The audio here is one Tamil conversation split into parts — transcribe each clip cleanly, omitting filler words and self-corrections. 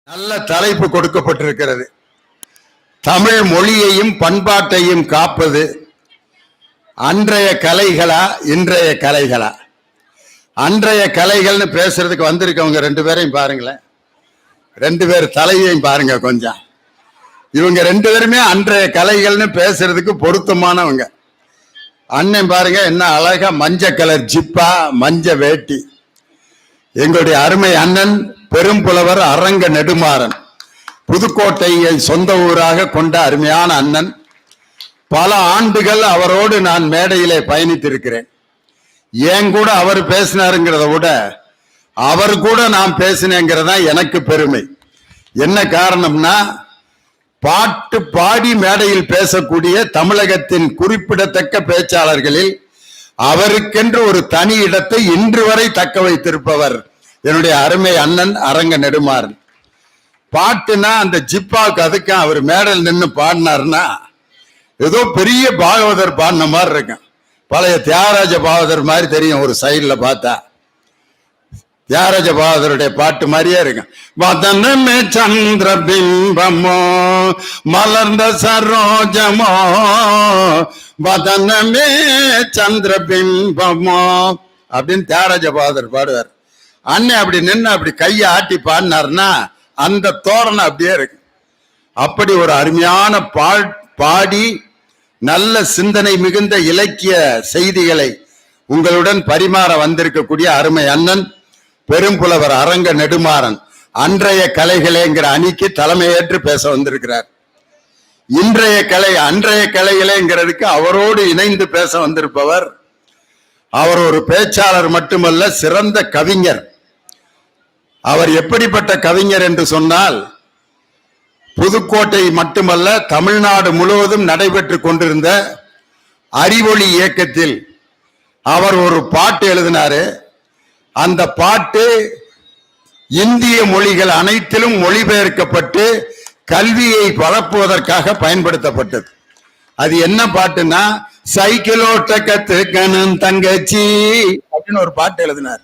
நல்ல தலைப்பு கொடுக்கப்பட்டிருக்கிறது. தமிழ் மொழியையும் பண்பாட்டையும் காப்பது அன்றைய கலைகளா இன்றைய கலைகளா? அன்றைய கலைகள்னு பேசுறதுக்கு வந்திருக்கவங்க ரெண்டு பேரையும் பாருங்களேன், ரெண்டு பேர் தலையையும் பாருங்க கொஞ்சம். இவங்க ரெண்டு பேருமே அன்றைய கலைகள்னு பேசுறதுக்கு பொருத்தமானவங்க. அண்ணன் பாருங்க என்ன அழகா மஞ்ச கலர் ஜிப்பா, மஞ்ச வேட்டி. எங்களுடைய அருமை அண்ணன் பெரும்புலவர் அரங்க நெடுமாறன், புதுக்கோட்டையை சொந்த ஊராக கொண்ட அருமையான அண்ணன். பல ஆண்டுகள் அவரோடு நான் மேடையிலே பயணித்திருக்கிறேன். ஏன் கூட அவர் பேசினாருங்கிறத விட அவர் கூட நான் பேசினேங்கிறதா எனக்கு பெருமை. என்ன காரணம்னா, பாட்டு பாடி மேடையில் பேசக்கூடிய தமிழகத்தின் குறிப்பிடத்தக்க பேச்சாளர்களில் அவருக்கென்று ஒரு தனி இடத்தை இன்று வரை தக்க வைத்திருப்பவர் என்னுடைய அருமை அண்ணன் அரங்க நெடுமாறன். பாட்டுனா அந்த ஜிப்பாவுக்கு அதுக்கும் அவர் மேடையில் நின்று பாடினார்னா ஏதோ பெரிய பாகவதர் பாடின மாதிரி இருக்கும். பழைய தியாகராஜ பாகவதர் மாதிரி தெரியும் ஒரு சைடில் பார்த்தா. தியாகராஜ பாகவதருடைய பாட்டு மாதிரியே இருக்கும். வதனமே சந்திர பிம்பமோ மலர்ந்த சரோஜமோ, வதனமே சந்திர பிம்பமோ அப்படின்னு தியாகராஜ பாகவதர் பாடுவார். அண்ணன் அப்படி நின்று அப்படி கையை ஆட்டி பாடினார்னா அந்த தோரணம் அப்படியே இருக்கு. அப்படி ஒரு அருமையான பாடி நல்ல சிந்தனை மிகுந்த இலக்கிய செய்திகளை உங்களுடன் பரிமாற வந்திருக்கக்கூடிய அருமை அண்ணன் பெரும்புலவர் அரங்க நெடுமாறன் அன்றைய கலைகளேங்கிற அணிக்கு தலைமையேற்று பேச வந்திருக்கிறார். இன்றைய கலை அன்றைய கலைகளேங்கிறதுக்கு அவரோடு இணைந்து பேச வந்திருப்பவர். அவர் ஒரு பேச்சாளர் மட்டுமல்ல, சிறந்த கவிஞர். அவர் எப்படிப்பட்ட கவிஞர் என்று சொன்னால், புதுக்கோட்டை மட்டுமல்ல தமிழ்நாடு முழுவதும் நடைபெற்று கொண்டிருந்த அறிவொளி இயக்கத்தில் அவர் ஒரு பாட்டு எழுதினாரு. அந்த பாட்டு இந்திய மொழிகள் அனைத்திலும் மொழிபெயர்க்கப்பட்டு கல்வியை பரப்புவதற்காக பயன்படுத்தப்பட்டது. அது என்ன பாட்டுன்னா, சைக்கிள் ஓட்ட கத்துக்கணும் தங்கச்சி அப்படின்னு ஒரு பாட்டு எழுதினார்.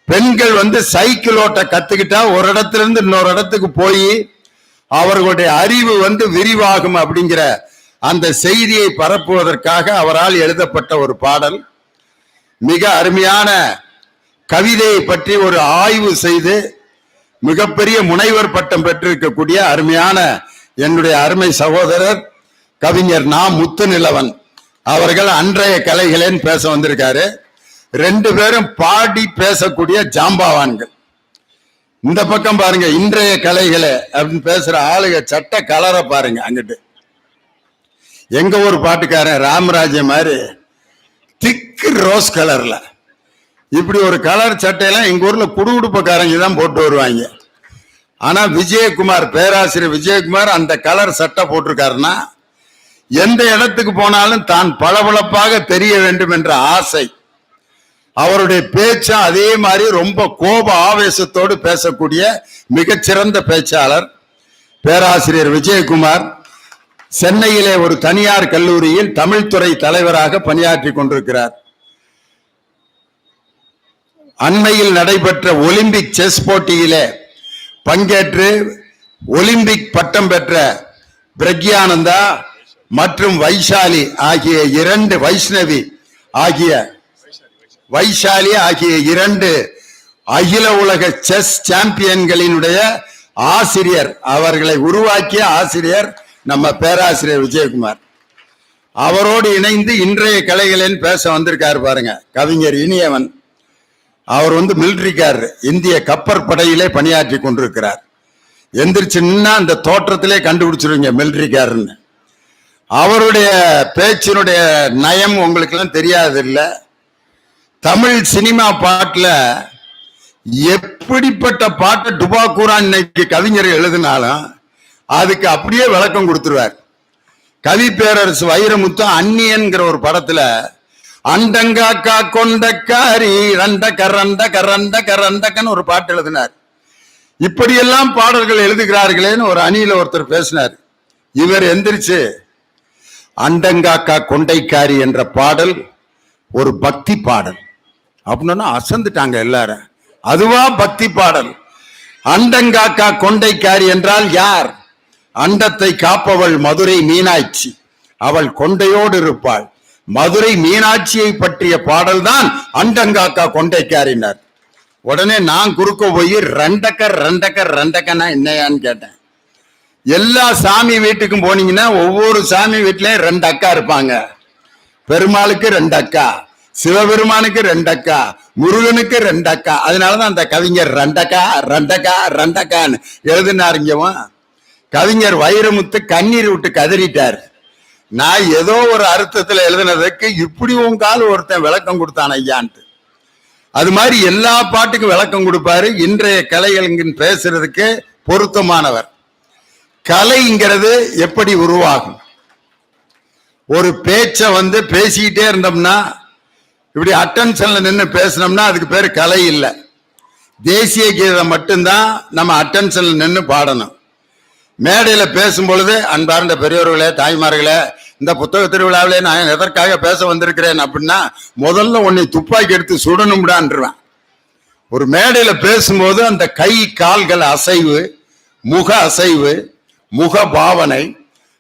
பெண்கள் சைக்கிள் ஓட்ட கத்துக்கிட்டா ஒரு இடத்துல இருந்து இன்னொரு இடத்துக்கு போய் அவர்களுடைய அறிவு விரிவாகும் அப்படிங்கிற அந்த செய்தியை பரப்புவதற்காக அவரால் எழுதப்பட்ட ஒரு பாடல். மிக அருமையான கவிதையை பற்றி ஒரு ஆய்வு செய்து மிகப்பெரிய முனைவர் பட்டம் பெற்றிருக்கக்கூடிய அருமையான என்னுடைய அருமை சகோதரர் கவிஞர் நா. முத்துநிலவன் அவர்கள் அன்றைய கலைகளேன்னு பேச வந்திருக்காரு. ரெண்டு பேரும் பாடி பேசக்கூடிய ஜாம்பவான்கள். இந்த பக்கம் பாருங்க, இன்றைய கலைகளை அப்படின்னு பேசுற ஆளுங்க சட்ட கலரை பாருங்க. அங்கிட்டு எங்க ஒரு பாட்டுக்காரன் ராமராஜ்ய மாதிரி திக்கு ரோஸ் கலர்ல இப்படி ஒரு கலர் சட்டையெல்லாம் எங்க ஊர்ல குடுகுடுப்பக்காரங்க தான் போட்டு வருவாங்க. ஆனா விஜயகுமார், பேராசிரியர் விஜயகுமார் அந்த கலர் சட்டை போட்டிருக்காருன்னா எந்த இடத்துக்கு போனாலும் தான் பளபளப்பாக தெரிய வேண்டும் என்ற ஆசை. அவருடைய பேச்சா அதே மாதிரி ரொம்ப கோப ஆவேசத்தோடு பேசக்கூடிய மிகச்சிறந்த பேச்சாளர் பேராசிரியர் விஜயகுமார். சென்னையிலே ஒரு தனியார் கல்லூரியில் தமிழ்துறை தலைவராக பணியாற்றி கொண்டிருக்கிறார். அண்மையில் நடைபெற்ற ஒலிம்பிக் செஸ் போட்டியிலே பங்கேற்று ஒலிம்பிக் பட்டம் பெற்ற பிரக்யானந்தா மற்றும் வைஷாலி ஆகிய இரண்டு வைஷாலி ஆகிய இரண்டு அகில உலக செஸ் சாம்பியன்களினுடைய ஆசிரியர், அவர்களை உருவாக்கிய ஆசிரியர் நம்ம பேராசிரியர் விஜயகுமார். அவரோடு இணைந்து இன்றைய கலைகளில் பேச வந்திருக்காரு பாருங்க கவிஞர் இனியவன். அவர் மிலிட்டரிக்காரர், இந்திய கப்பற்படையிலே பணியாற்றி கொண்டிருக்கிறார். எந்திரிச்சுன்னா அந்த தோற்றத்திலே கண்டுபிடிச்சிருவீங்க மிலிட்டரிக்காரன்னு. அவருடைய பேச்சினுடைய நயம் உங்களுக்கு எல்லாம் தெரியாது இல்லை. தமிழ் சினிமா பாட்டுல எப்படிப்பட்ட பாட்டை டுபாக்கூரா இன்னைக்கு கவிஞர் எழுதினாலும் அதுக்கு அப்படியே விளக்கம் கொடுத்துருவார். கவி பேரரசு வைரமுத்து அந்நியன்கிற ஒரு படத்துல அண்டங்காக்கா கொண்டக்காரி ரண்ட கரண்ட கரண்ட கரண்டக்கன்னு ஒரு பாட்டு எழுதினார். இப்படியெல்லாம் பாடல்கள் எழுதுகிறார்களேன்னு ஒரு அணியில ஒருத்தர் பேசினார். இவர் எந்திரிச்சு அண்டங்காக்கா கொண்டைக்காரி என்ற பாடல் ஒரு பக்தி பாடல் அப்படின்னா அசந்துட்டாங்க எல்லாரும். அதுவா பக்தி பாடல்? அண்டங்காக்கா கொண்டைக்காரி என்றால் யார்? அண்டத்தை காப்பவள் மதுரை மீனாட்சி, அவள் கொண்டையோடு இருப்பாள். மதுரை மீனாட்சியை பற்றிய பாடல் தான் அண்டங்காக்கா கொண்டைக்காரினார். உடனே நான் குறுக்க போய் ரெண்டக்கன்னா என்னையான்னு கேட்டேன். எல்லா சாமி வீட்டுக்கும் போனீங்கன்னா ஒவ்வொரு சாமி வீட்லயும் 2 அக்கா இருப்பாங்க. பெருமாளுக்கு 2 அக்கா, சிவபெருமானுக்கு 2 அக்கா, முருகனுக்கு 2 அக்கா. அதனாலதான் அந்த கவிஞர் ரெண்டக்கான்னு எழுதினாருங்கவன். கவிஞர் வைரமுத்து கண்ணீர் விட்டு கதறிட்டார். நான் ஏதோ ஒரு அர்த்தத்துல எழுதினதுக்கு இப்படி உங்கால் ஒருத்தன் விளக்கம் கொடுத்தான் ஐயான்ட்டு. அது மாதிரி எல்லா பாட்டுக்கும் விளக்கம் கொடுப்பாரு. இன்றைய கலைஞன் பேசுறதுக்கு பொருத்தமானவர். கலைங்கிறது எப்படி உருவாகும்? ஒரு பேச்ச பேசிக்கிட்டே இருந்தோம்னா, இப்படி அட்டென்ஷன்ல நின்று பேசினோம்னா அதுக்கு பேரு கலை இல்லை. தேசிய கீதம் மட்டும்தான் நம்ம அட்டென்ஷன்ல நின்று பாடணும். மேடையில பேசும் பொழுது, அன்பார்ந்த பெரியவர்களே, தாய்மார்களே, இந்த புத்தக திருவிழாவிலே நான் எதற்காக பேச வந்திருக்கிறேன் அப்படின்னா, முதல்ல உன்னை துப்பாக்கி எடுத்து சுடணும்டான்றான். ஒரு மேடையில பேசும்போது அந்த கை கால்கள் அசைவு, முக அசைவு, முக பாவனை.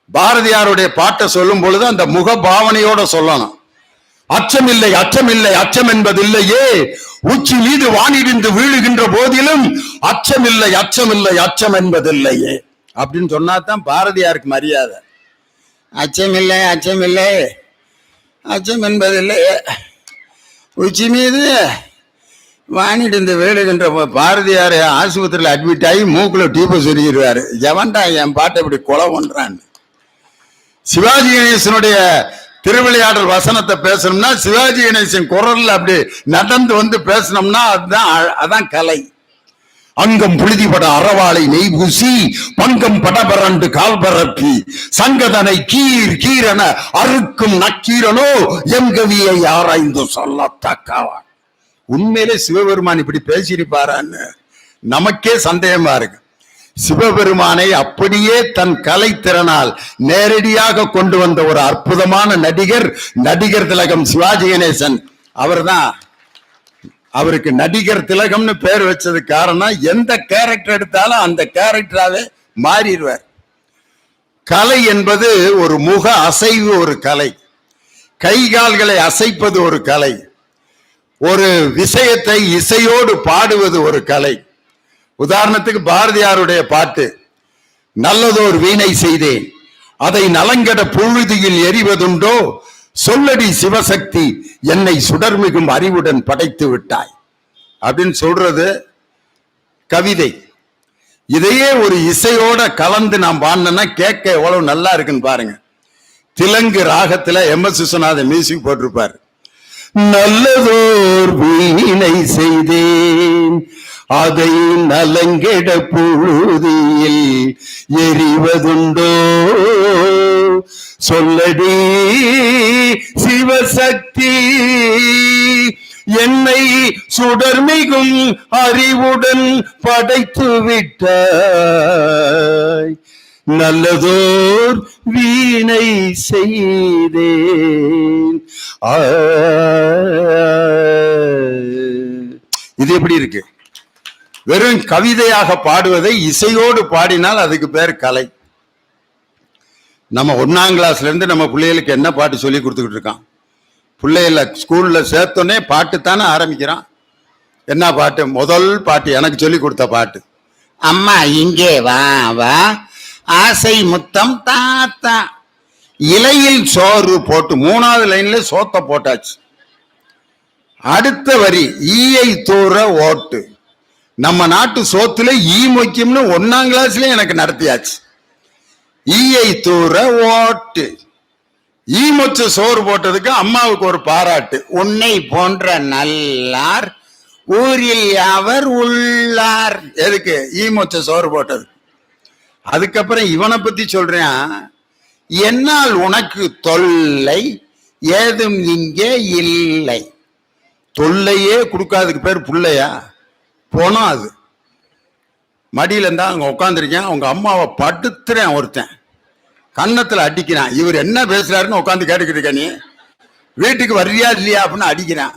பாரதியாருடைய பாட்டை சொல்லும் பொழுது அந்த முக பாவனையோட சொல்லணும். அச்சமில்லை அச்சமில்லை அச்சம் என்பதில்லையே, உச்சி மீது வானிடிந்து வீழுகின்ற போதிலும் அச்சமில்லை அச்சமில்லை அச்சம் என்பதில்லையே அப்படின்னு சொன்னாதான் பாரதியாருக்கு மரியாதை. அச்சமில்லை அச்சமில்லை அச்சம் என்பதில்லையே, உச்சி மீது வானிடிந்து வீழுகின்ற பாரதியார் ஆஸ்பத்திரியில் அட்மிட் ஆகி மூக்குல டீப்பை சொருகிடுவாரு. எவன்டா என் பாட்டை இப்படி கொலை பண்றான்? சிவாஜி கணேசனுடைய திருவிளையாடல் வசனத்தை பேசணும்னா சிவாஜி கணேசன் குரல்ல அப்படி நடந்து பேசணும்னா அதான் கலை. அங்கம் புழுதிபட அறவாளை நெய் பூசி பங்கம் படபரண்டு கால் பரப்பி சங்கதனை கீர் கீரென அறுக்கும் நக்கீரனோ எங்கவியை ஆராய்ந்து சொல்லத்தக்கவா. உண்மையிலே சிவபெருமான் இப்படி பேசியிருப்பாரான்னு நமக்கே சந்தேகமா இருக்கு. சிவபெருமானை அப்படியே தன் கலைத்திறனால் நேரடியாக கொண்டு வந்த ஒரு அற்புதமான நடிகர் திலகம் சிவாஜி கணேசன். அவர்தான் அவருக்கு நடிகர் திலகம்னு பேர் வச்சது காரணம், எந்த கேரக்டர் எடுத்தாலும் அந்த கேரக்டராவே மாறிடுவார். கலை என்பது ஒரு முக அசைவு, ஒரு கலை. கை கால்களை அசைப்பது ஒரு கலை. ஒரு விஷயத்தை இசையோடு பாடுவது ஒரு கலை. உதாரணத்துக்கு பாரதியாருடைய பாட்டு, நல்லதோர் வீணை செய்தேன் அதை நலங்கட புழுதியில் எறிவதுண்டோ, சொல்லடி சிவசக்தி என்னை சுடர்மிகும் அறிவுடன் படைத்து விட்டாய் அப்படின்னு சொல்றது கவிதை. இதையே ஒரு இசையோட கலந்து நாம் பாடினா கேட்க எவ்வளவு நல்லா இருக்குன்னு பாருங்க. திலங்கு ராகத்துல MS விஸ்வநாதன் மியூசிக் போட்டிருப்பாரு. நல்லதோர் வீணை செய்தேன் அதை நலங்கெட புழுதியில் எறிவதுண்டோ, சொல்லடி சிவசக்தி என்னை சுடர்மிகும் அறிவுடன் படைத்து விட்டாய், நல்லதோர் வீணை செய்தேன். இது எப்படி இருக்கு? வெறும் கவிதையாக பாடுவதை இசையோடு பாடினால் அதுக்கு பேர் கலை. நம்ம 1ஆம் கிளாஸ்ல இருந்து நம்ம பிள்ளைகளுக்கு என்ன பாட்டு சொல்லி கொடுத்துக்கிட்டு இருக்கான்? பிள்ளைகளை ஸ்கூல்ல சேர்த்தோன்னே பாட்டு தானே ஆரம்பிக்கிறான். என்ன பாட்டு? முதல் பாட்டு எனக்கு சொல்லி கொடுத்த பாட்டு, அம்மா இங்கே வா வா ஆசை முத்தம் தாத்தா. இலையில் சோறு போட்டு 3வது லைன்ல சோத்த போட்டாச்சு. அடுத்த வரி ஈயை தூர ஓட்டு. நம்ம நாட்டு சோத்துல ஈ முக்கியம்னு 1ஆம் கிளாஸ்ல எனக்கு நடத்தியாச்சு. ஈயை தூர ஓட்டு. ஈ மொச்ச சோறு போட்டதுக்கு அம்மாவுக்கு ஒரு பாராட்டு, உன்னை போன்ற நல்லார் ஊரில் அவர் உள்ளார். எதுக்கு? ஈ மொச்ச சோறு போட்டது. அதுக்கப்புறம் இவனை பத்தி சொல்றேன், என்னால் உனக்கு தொல்லை ஏதும் இங்கே இல்லை. தொல்லையே கொடுக்காதுக்கு பேர் புள்ளையா? போனோம். அது மடியில இருந்தா அங்க உட்காந்துருக்கேன், அவங்க அம்மாவை படுத்துறேன், ஒருத்தன் கன்னத்துல அடிக்கிறான். இவர் என்ன பேசுறாருன்னு உட்காந்து கேட்டுக்கிட்டு இருக்க, நீ வீட்டுக்கு வர்றியா இல்லையா அப்படின்னு அடிக்கிறான்.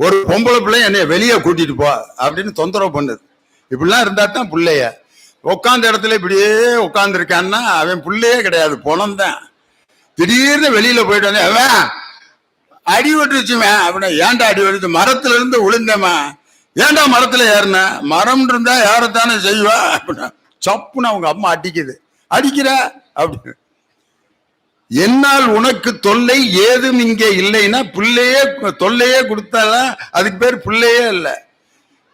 ஒரு பொம்பளை பிள்ளை என்னைய வெளியே கூட்டிட்டு போ அப்படின்னு தொந்தரவு பண்ணுது. இப்படிலாம் இருந்தா தான் பிள்ளைய. உட்காந்த இடத்துல இப்படியே உட்காந்துருக்கான்னா அவன் பிள்ளையே கிடையாது, பொணம்தான். திடீர்னு வெளியில போயிட்டு வந்து அவன் அடி விட்டுருச்சுவேன் அப்படின்னா, ஏன்டா அடி விட்டுச்சு? மரத்துல இருந்து விழுந்தமா. ஏன்டா மரத்துல ஏறின? மரம் இருந்தா யாரத்தானே செய்வா அப்படின்னா, சப்புன்னு அவங்க அம்மா அடிக்கிற அப்படின்னு. என்னால் உனக்கு தொல்லை ஏதும் இங்கே இல்லைன்னா பிள்ளையே தொல்லையே கொடுத்தாலாம் அதுக்கு பேர் பிள்ளையே இல்லை.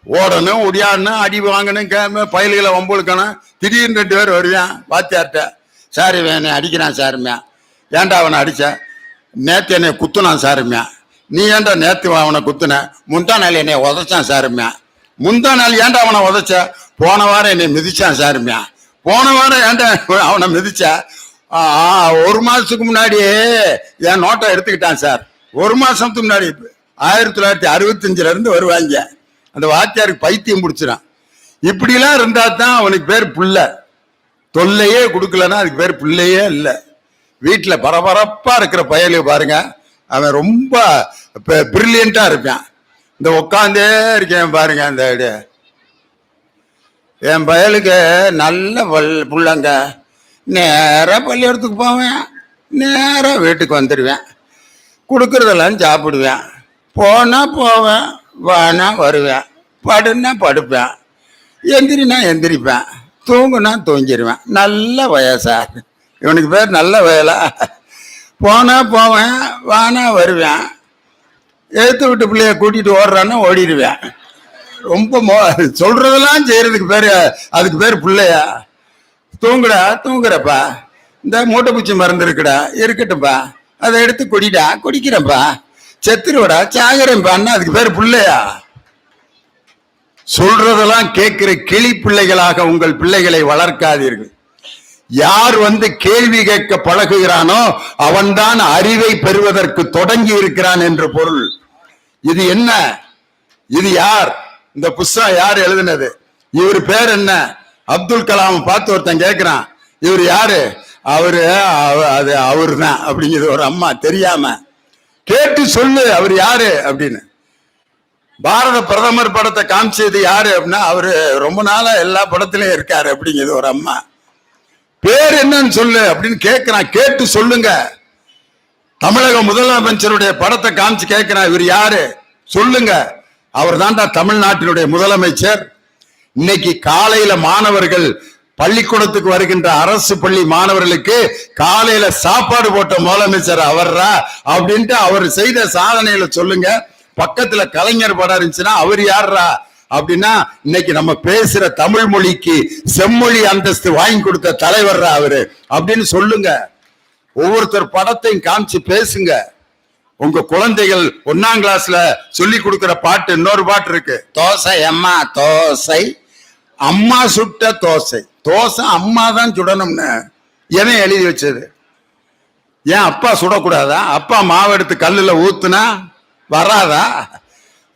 ஓடணும், ஒடியாடணும், அடி வாங்கணும், பயல்களை வம்புழுக்கணும். திடீர்னு 2 பேர் வருவான் வாத்தியார்ட்ட, சார் வேணே அடிக்கிறான் சாருமியா. ஏன்டா அவனை அடிச்ச? நேத்து என்னை குத்துனான் சாருமியா. நீ ஏன்டா நேத்து அவனை குத்துன? முந்தா நாள் என்னை உதைச்சான் சாருமியா. முந்தா நாள் ஏன்டா அவனை உதைச்ச? போன வாரம் என்னை மிதிச்சான் சாருமியா. போன வாரம் ஏன்டா அவனை மிதிச்ச? 1 மாசத்துக்கு முன்னாடியே என் நோட்டை எடுத்துக்கிட்டான் சார். 1 மாசத்துக்கு முன்னாடி 1965 இருந்து வருவாங்க. அந்த வாத்தியாருக்கு பைத்தியம் பிடிச்சிடான். இப்படிலாம் இருந்தா தான் அவனுக்கு பேர் புள்ள. தொல்லையே கொடுக்கலன்னா அதுக்கு பேர் பிள்ளையே இல்லை. வீட்டில் பரபரப்பா இருக்கிற பயலு பாருங்க, அவன் ரொம்ப பிரில்லியண்டா இருப்பான். இந்த உட்காந்தே இருக்கேன் பாருங்க, அந்த என் பயலுக்கு நல்ல புள்ளங்க. நேராக பள்ளிக்கூடத்துக்கு போவேன், நேராக வீட்டுக்கு வந்துடுவேன், கொடுக்குறதெல்லாம் சாப்பிடுவேன், போனா போவேன், வானா வருவேன், படுன்னா படுப்பேன், எந்திரினா எந்திரிப்பேன், தூங்குனா தூங்கிடுவேன். நல்ல வயசா இவனுக்கு பேர் நல்ல வயலா? போனா போவேன், வானா வருவேன், எழுத்து விட்டு பிள்ளைய கூட்டிட்டு ஓடுறான்னா ஓடிடுவேன். ரொம்ப சொல்றதெல்லாம் செய்யறதுக்கு பேரு அதுக்கு பேர் பிள்ளையா? தூங்குடா தூங்குறப்பா, இந்த மூட்டை பூச்சி மருந்து இருக்குடா இருக்கட்டும்பா, அதை எடுத்து குடிடா குடிக்கிறப்பா, செத்துருவடா சாகரேன்பான்னா அதுக்கு பேர் பிள்ளையா? சொல்றதெல்லாம் கேட்கிற கிளி பிள்ளைகளாக உங்கள் பிள்ளைகளை வளர்க்காதீர்கள். யார் கேள்வி கேட்க பழகுகிறானோ அவன்தான் அறிவை பெறுவதற்கு தொடங்கி இருக்கிறான் என்று பொருள். இது என்ன? இது யார்? இந்த புஸ்தகம் யார் எழுதினது? இவர் பேர் என்ன? அப்துல் கலாம் பார்த்து ஒருத்தன் கேட்கிறான், இவர் யாரு? அவரு தான் அப்படிங்கிறது ஒரு அம்மா தெரியாம. கேட்டு சொல்லு அவர் யாரு அப்படின்னு. பாரத பிரதமர் படத்தை காமிச்சது யாரு அப்படின்னா, அவரு ரொம்ப நாளா எல்லா படத்திலயும் இருக்காரு அப்படிங்கிறது ஒரு அம்மா. பேர் என்னன்னு சொல்லு அப்படின்னு கேட்கிறான். கேட்டு சொல்லுங்க. தமிழக முதலமைச்சருடைய படத்தை காமிச்சு கேட்கிறான், இவர் யாரு சொல்லுங்க. அவர் தான்டா தமிழ்நாட்டினுடைய முதலமைச்சர். இன்னைக்கு காலையில மாணவர்கள் பள்ளிக்கூடத்துக்கு வருகின்ற அரசு பள்ளி மாணவர்களுக்கு காலையில சாப்பாடு போட்ட முதலமைச்சர் அவர்ரா அப்படின்ட்டு அவர் செய்த சாதனையில சொல்லுங்க. பக்கத்துல கலைஞர் படம் இருந்துச்சுன்னா அவர் யாரா அப்படின்னா, இன்னைக்கு நம்ம பேசுற தமிழ் மொழிக்கு செம்மொழி அந்தஸ்து வாங்கி கொடுத்த தலைவர்ரா அவரு அப்படின்னு சொல்லுங்க. ஒவ்வொருத்தர் படத்தையும் காமிச்சு பேசுங்க. உங்க குழந்தைகள் 1ஆம் கிளாஸ்ல சொல்லி கொடுக்கிற பாட்டு இன்னொரு பாட்டு இருக்கு, தோசை அம்மா தோசை, அம்மா சுட்ட தோசை. தோசை அம்மா தான் சுடணும்னு எவன் எழுதி வச்சது? ஏன் அப்பா சுடக்கூடாதா? அப்பா மாவு எடுத்து கல்லுல ஊத்துனா வராதா?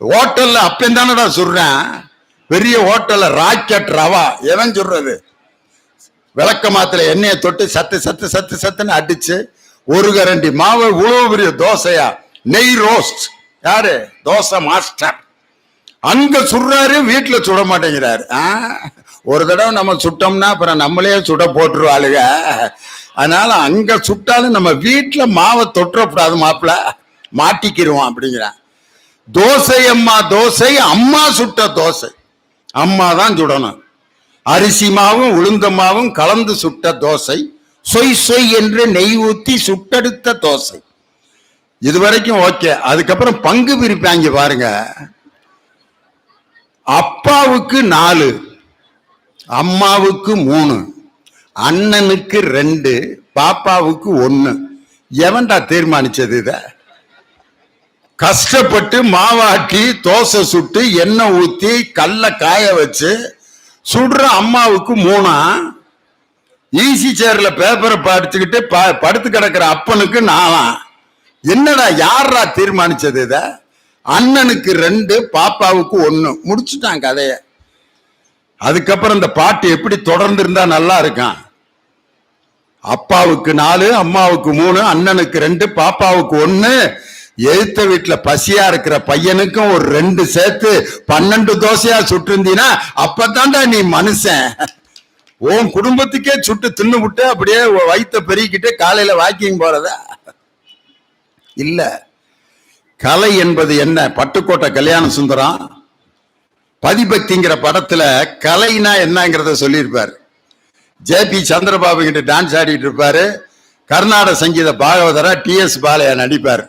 ஹோட்டல்ல அப்பன் தானடா சுடுறேன். பெரிய ஹோட்டல்ல ராக்கெட் ரவா எவன் சுடுறது? விளக்க மாத்துல எண்ணெயை தொட்டு சத்து சத்து சத்து சத்துன்னு அடிச்சு 1 கரண்டி மாவு இவ்வளவு பெரிய தோசையா? நெய் ரோஸ்ட் யாரு? தோசை மாஸ்டர். அங்க சுடுறாரு, வீட்டுல சுட மாட்டேங்கிறாரு. ஒரு தடவை நம்ம சுட்டோம்னா அப்புறம் நம்மளே சுட போட்டுருவாளுங்க. அதனால அங்க சுட்டாலும் நம்ம வீட்டுல மாவை தொற்றக்கூடாது, மாப்பிள்ள மாட்டிக்கிருவோம் அப்படிங்கிறான். தோசை அம்மா தோசை, அம்மா சுட்ட தோசை அம்மா தான் சுடணும். அரிசி மாவும் உளுந்த மாவும் கலந்து சுட்ட தோசை, சொய் சொய் என்று நெய் ஊத்தி சுட்டெடுத்த தோசை. இதுவரைக்கும் ஓகே. அதுக்கப்புறம் பங்கு பிரிப்பாங்க பாருங்க. அப்பாவுக்கு 4, அம்மாவுக்கு 3, அண்ணனுக்கு 2, பாப்பாவுக்கு 1. எவன்டா தீர்மானிச்சது இத? கஷ்டப்பட்டு மாவாட்டி தோசை சுட்டு எண்ணெய் ஊத்தி கல்ல காய வச்சு சுடுற அம்மாவுக்கு 3. ஈசி சேர்ல பேப்பரை படிச்சுக்கிட்டு படுத்து கிடக்கிற அப்பனுக்கு 4. என்னடா யாரா தீர்மானிச்சது இத? அண்ணனுக்கு 2, பாப்பாவுக்கு 1. முடிச்சுட்டான் கதைய. அதுக்கப்புறம் இந்த பாட்டு எப்படி தொடர்ந்து இருந்தா நல்லா இருக்கான். அப்பாவுக்கு 4, அம்மாவுக்கு 3, அண்ணனுக்கு 2, பாப்பாவுக்கு 1. எழுத்த வீட்டுல பசியா இருக்கிற பையனுக்கும் ஒரு 2 சேர்த்து 12 தோசையா சுட்டிருந்தீனா அப்பதான்டா நீ மனுஷன். உன் குடும்பத்துக்கே சுட்டு தின்னு விட்டு அப்படியே வயிற்ற பெருகிக்கிட்டு காலையில வாக்கிங் போறதா இல்ல. கலை என்பது என்ன? பட்டுக்கோட்டை கல்யாண சுந்தரம் பதிபக்திங்கிற படத்துல கலைனா என்னங்கிறத சொல்லியிருப்பாரு. ஜே.பி. சந்திரபாபு கிட்ட டான்ஸ் ஆடிட்டு இருப்பாரு. கர்நாடக சங்கீத பாகவதரா டி.எஸ். பாலையா நடிப்பார்.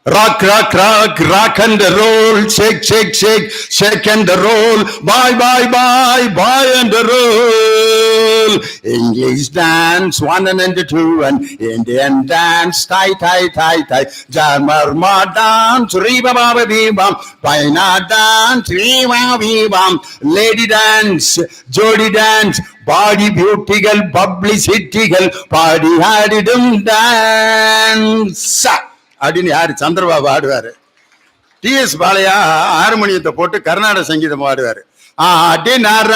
Rock, rock, rock, rock and roll, shake, shake, shake, shake and roll, bye, bye, bye, bye and roll. English dance 1 and 2 and Indian dance tie, tie, tie, tie. Jarmarma dance, riba baba bibam, Paina dance, riba bibam, lady dance, jodi dance, body beautygal, publicitygal, party hadidum dance. அப்படின்னு யாரு? சந்திரபாபு ஆடுவாரு. டி.எஸ். பாலையா ஹார்மோனியத்தை போட்டு கர்நாடக சங்கீதம் ஆடுவாரு. ஆடினார்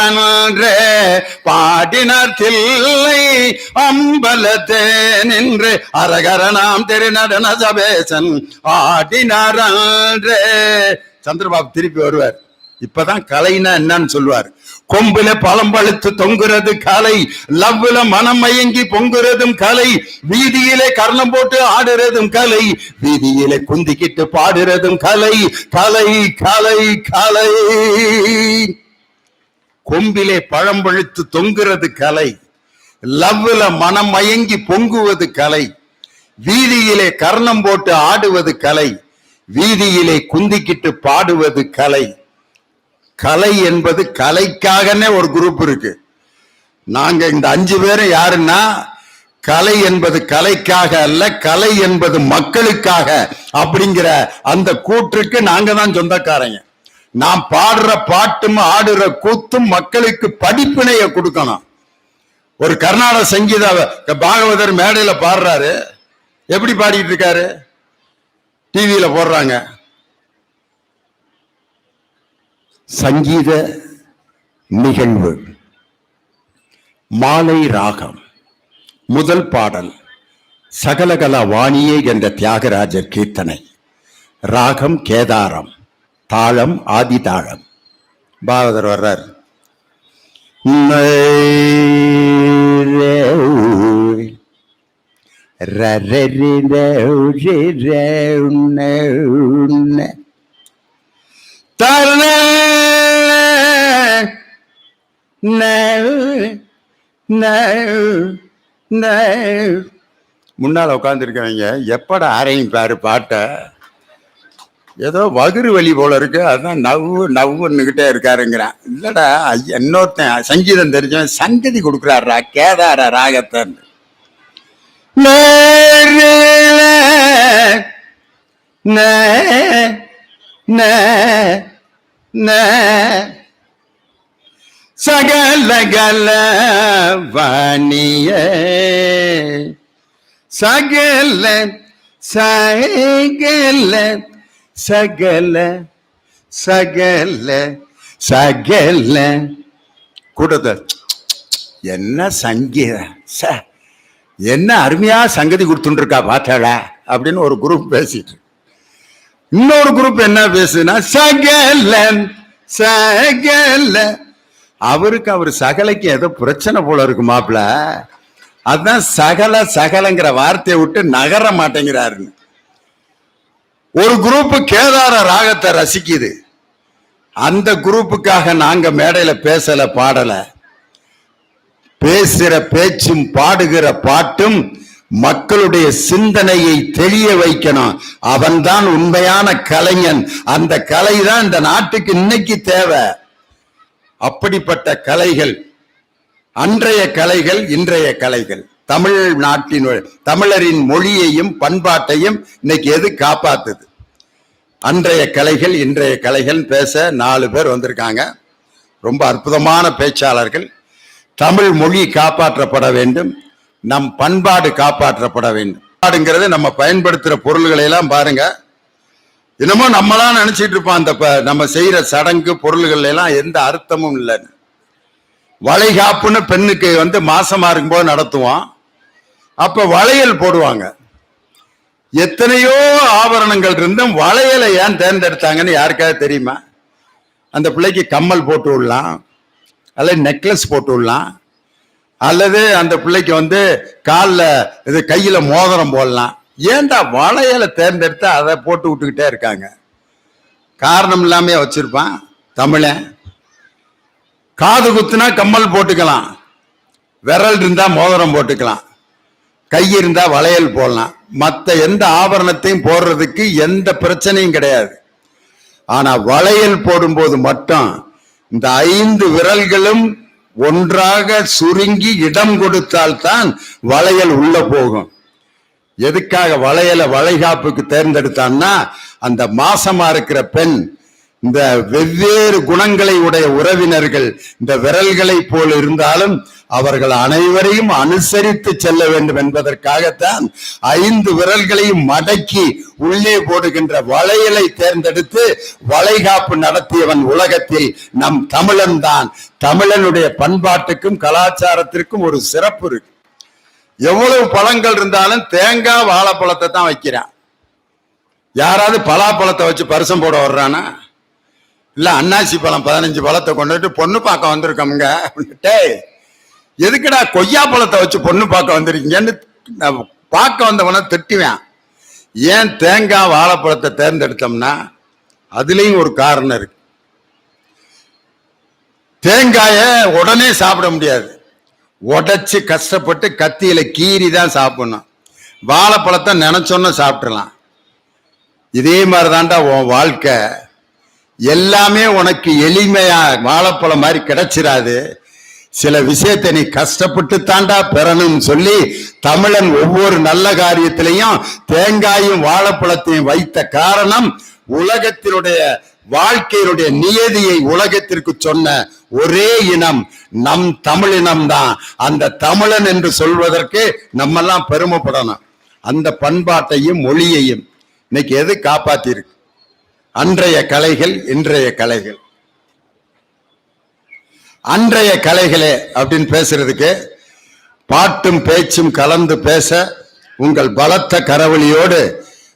பாடினார் தில்லை அம்பலத்தே நின்று அரகரணாம் திரு நடன சபேசன் ஆடினார். சந்திரபாபு திருப்பி வருவார். இப்பதான் கலைன்னா என்னன்னு சொல்லுவார். கொம்புல பழம் பழுத்து தொங்குறது கலை, லவ்வுல மனம் மயங்கி பொங்குறதும் கலை, வீதியிலே கர்ணம் போட்டு ஆடுறதும் கலை, வீதியிலே குந்திக்கிட்டு பாடுறதும் கலை. கலை கலை கலை. கொம்பிலே பழம் பழுத்து தொங்குறது கலை, லவ்வுல மனம் மயங்கி பொங்குவது கலை, வீதியிலே கர்ணம் போட்டு ஆடுவது கலை, வீதியிலே குந்திக்கிட்டு பாடுவது கலை. கலை என்பது கலைக்காகனே ஒரு குரூப் இருக்கு. நாங்க இந்த 5 பேரும் யாருன்னா, கலை என்பது கலைக்காக அல்ல, கலை என்பது மக்களுக்காக அப்படிங்கிற அந்த கூற்றுக்கு நாங்க தான் சொந்தக்காரங்க. நாம் பாடுற பாட்டும் ஆடுற கூத்தும் மக்களுக்கு படிப்பினைய கொடுக்கணும். ஒரு கர்நாடக சங்கீத பாகவதர் மேடையில பாடுறாரு. எப்படி பாடிட்டு இருக்காரு? டிவியில போடுறாங்க. சங்கீத நிகழ்வு, மாலை ராகம், முதல் பாடல் சகலகல வாணியே என்ற தியாகராஜர் கீர்த்தனை, ராகம் கேதாரம், தாளம் ஆதி தாளம். பாகவதர் வர்றார். முன்னால உட்கார்ந்து இருக்கவங்க எப்பட ஆரையும் பாரு பாட்ட, ஏதோ வகுறு வலி போல இருக்கு, அதான் நவ்வு நவ்வுன்னுகிட்டே இருக்காருங்கிறான். இல்லடா ஐயா, இன்னொருத்தன் சங்கீதம் தெரிஞ்சவன் சங்கதி கொடுக்குறாரா கேதார ராகத்தை. சகலகல வாணிய சகல சகல சகல சகல சகல கூட்டத்தை என்ன சங்கீத என்ன அருமையா சங்கதி கொடுத்துட்டு இருக்கா பார்த்தாளா அப்படின்னு ஒரு குரூப் பேசிட்டு, இன்னொரு குரூப் என்ன பேசுனா சகல சகல. அவருக்கு அவர் சகலைக்கு ஏதோ பிரச்சனை போல இருக்கு மாப்பிள, அதான் சகல சகலங்கிற வார்த்தையை விட்டு நகர மாட்டேங்கிறாருன்னு. ஒரு குரூப் கேதார ராகத்தை ரசிக்குது. அந்த குரூப்புக்காக நாங்க மேடையில பேசல பாடல. பேசுற பேச்சும் பாடுகிற பாட்டும் மக்களுடைய சிந்தனையை தெளிய வைக்கணும். அவன்தான் உண்மையான கலைஞன். அந்த கலை தான் இந்த நாட்டுக்கு இன்னைக்கு தேவை. அப்படிப்பட்ட கலைகள், அன்றைய கலைகள், இன்றைய கலைகள், தமிழ்நாட்டின் தமிழரின் மொழியையும் பண்பாட்டையும் இன்னைக்கு எது காப்பாத்துது? அன்றைய கலைகள் இன்றைய கலைகள் பேச 4 பேர் வந்திருக்காங்க. ரொம்ப அற்புதமான பேச்சாளர்கள். தமிழ் மொழி காப்பாற்றப்பட வேண்டும், நம் பண்பாடு காப்பாற்றப்பட வேண்டும். பண்பாடுங்கிறது நம்ம பயன்படுத்துற பொருள்களை எல்லாம் பாருங்க, இன்னமும் நம்மளாம் நினைச்சிட்டு இருப்போம் அந்த நம்ம செய்யற சடங்கு பொருள்கள் எல்லாம் எந்த அர்த்தமும் இல்லைன்னு. வளைகாப்புன்னு பெண்ணுக்கு மாசமா இருக்கும்போது நடத்துவோம். அப்ப வளையல் போடுவாங்க. எத்தனையோ ஆபரணங்கள் இருந்தும் வளையலை ஏன் தேர்ந்தெடுத்தாங்கன்னு யாருக்காவது தெரியுமா? அந்த பிள்ளைக்கு கம்மல் போட்டு விடலாம், அல்லது நெக்லஸ் போட்டு விடலாம், அல்லது அந்த பிள்ளைக்கு காலில் இது கையில மோதிரம் போடலாம். ஏன்டா வளையலை தேர்ந்தெடுத்து அதை போட்டு விட்டுக்கிட்டே இருக்காங்க? காரணம் இல்லாம வச்சிருப்பான் தமிழன். காது குத்துனா கம்மல் போட்டுக்கலாம், விரல் இருந்தா மோதிரம் போட்டுக்கலாம், கை இருந்தா வளையல் போடலாம். மற்ற எந்த ஆபரணத்தையும் போடுறதுக்கு எந்த பிரச்சனையும் கிடையாது. ஆனா வளையல் போடும்போது மட்டும் இந்த 5 விரல்களும் ஒன்றாக சுருங்கி இடம் கொடுத்தால்தான் வளையல் உள்ள போகும். எதுக்காக வளையலை வளைகாப்புக்கு தேர்ந்தெடுத்தான்னா, அந்த மாசமா இருக்கிற பெண் இந்த வெவ்வேறு குணங்களை உடைய உறவினர்கள் இந்த விரல்களை போல் இருந்தாலும் அவர்கள் அனைவரையும் அனுசரித்து செல்ல வேண்டும் என்பதற்காகத்தான் 5 விரல்களையும் மடக்கி உள்ளே போடுகின்ற வளையலை தேர்ந்தெடுத்து வளைகாப்பு நடத்தியவன் உலகத்தில் நம் தமிழன் தான். தமிழனுடைய பண்பாட்டுக்கும் கலாச்சாரத்திற்கும் ஒரு சிறப்பு இருக்கு. எவ்வளவு பழங்கள் இருந்தாலும் தேங்காய் வாழைப்பழத்தை தான் வைக்கிறான். யாராவது பலாப்பழத்தை வச்சு பரிசம் போட வர்றானா? இல்ல அன்னாசி பழம் 15 பழத்தை கொண்டுட்டு பொண்ணு பார்க்க வந்திருக்கோம்ங்க, எதுக்குடா கொய்யா பழத்தை வச்சு பொண்ணு பார்க்க வந்திருக்கீங்கன்னு பார்க்க வந்தவன திட்டுவேன். ஏன் தேங்காய் வாழைப்பழத்தை தேர்ந்தெடுத்தோம்னா அதுலயும் ஒரு காரணம் இருக்கு. தேங்காய உடனே சாப்பிட முடியாது, உடைச்சு கஷ்டப்பட்டு கத்தியில கீறி தான் சாப்பிடணும். வாழைப்பழத்தை நினைச்சோன்னு சாப்பிடலாம். இதே மாதிரிதான்டா உன் வாழ்க்கை. எல்லாமே உனக்கு எளிமையா வாழைப்பழம் மாதிரி கிடைச்சிடாது. சில விஷயத்தை நீ கஷ்டப்பட்டு தாண்டா பெறணும்னு சொல்லி தமிழன் ஒவ்வொரு நல்ல காரியத்திலையும் தேங்காயும் வாழைப்பழத்தையும் வைத்த காரணம் உலகத்தினுடைய வாழ்க்கையினுடைய நியதியை உலகத்திற்கு சொன்ன ஒரே இனம் நம் தமிழினம் தான். அந்த தமிழன் என்று சொல்வதற்கு நம்ம எல்லாம் பெருமைப்படணும். அந்த பண்பாட்டையும் மொழியையும் இன்னைக்கு எது காப்பாத்திருக்கு? அன்றைய கலைகள், இன்றைய கலைகள். அன்றைய கலைகளே அப்படின்னு பேசுறதுக்கு பாட்டும் பேச்சும் கலந்து பேச உங்கள் பலத்த கரவொலியோடு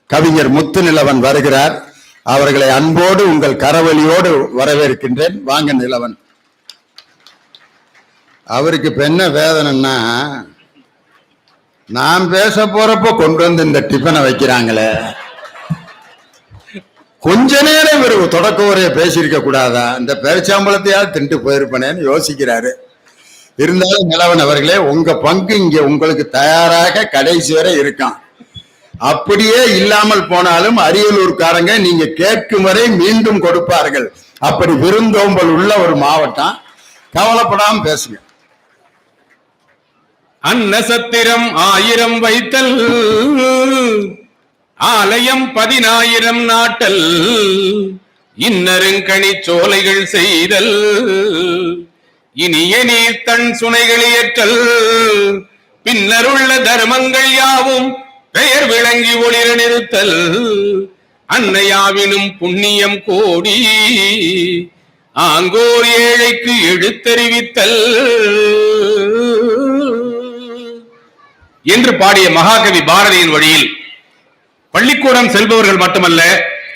கவிஞர் முத்துநிலவன் வருகிறார். அவர்களை அன்போடு உங்கள் கரவொலியோடு வரவேற்கின்றேன். வாங்க நிலவன். அவருக்கு இப்ப என்ன வேதனைன்னா, நான் பேச போறப்போ கொண்டு வந்து இந்த டிஃபனை வைக்கிறாங்களே, கொஞ்ச நேரம் இவர் தொடக்க உரைய பேசியிருக்க கூடாதா? இந்த பேச்சாம்பளத்தையாவது திண்டு போயிருப்பனேன்னு யோசிக்கிறாரு. இருந்தாலும் நிலவன் அவர்களே, உங்க பங்கு இங்க உங்களுக்கு தயாராக கடைசி வரை இருக்கான். அப்படியே இல்லாமல் போனாலும் அரியலூர்காரங்க நீங்க கேட்கும் வரை மீண்டும் கொடுப்பார்கள். அப்படி விருந்தோம்பல் உள்ள ஒரு மாவட்டம். கவலைப்படாம பேசுங்க. அன்னசத்திரம் 1000 வைத்தல், ஆலயம் 10000 நாட்டல், இன்னருங்கனி சோலைகள் செய்தல், இனிய நீர் தன் சுனைகள் ஏற்றல், பின்னருள்ள தர்மங்கள் யாவும் பெயர் விளங்கி ஒளிர நிறுத்தல், அன்னையாவினும் புண்ணியம் கோடி ஆங்கோர் ஏழைக்கு எழுத்தறிவித்தல் என்று பாடிய மகாகவி பாரதியின் வழியில் பள்ளிக்கூடம் செல்பவர்கள் மட்டுமல்ல,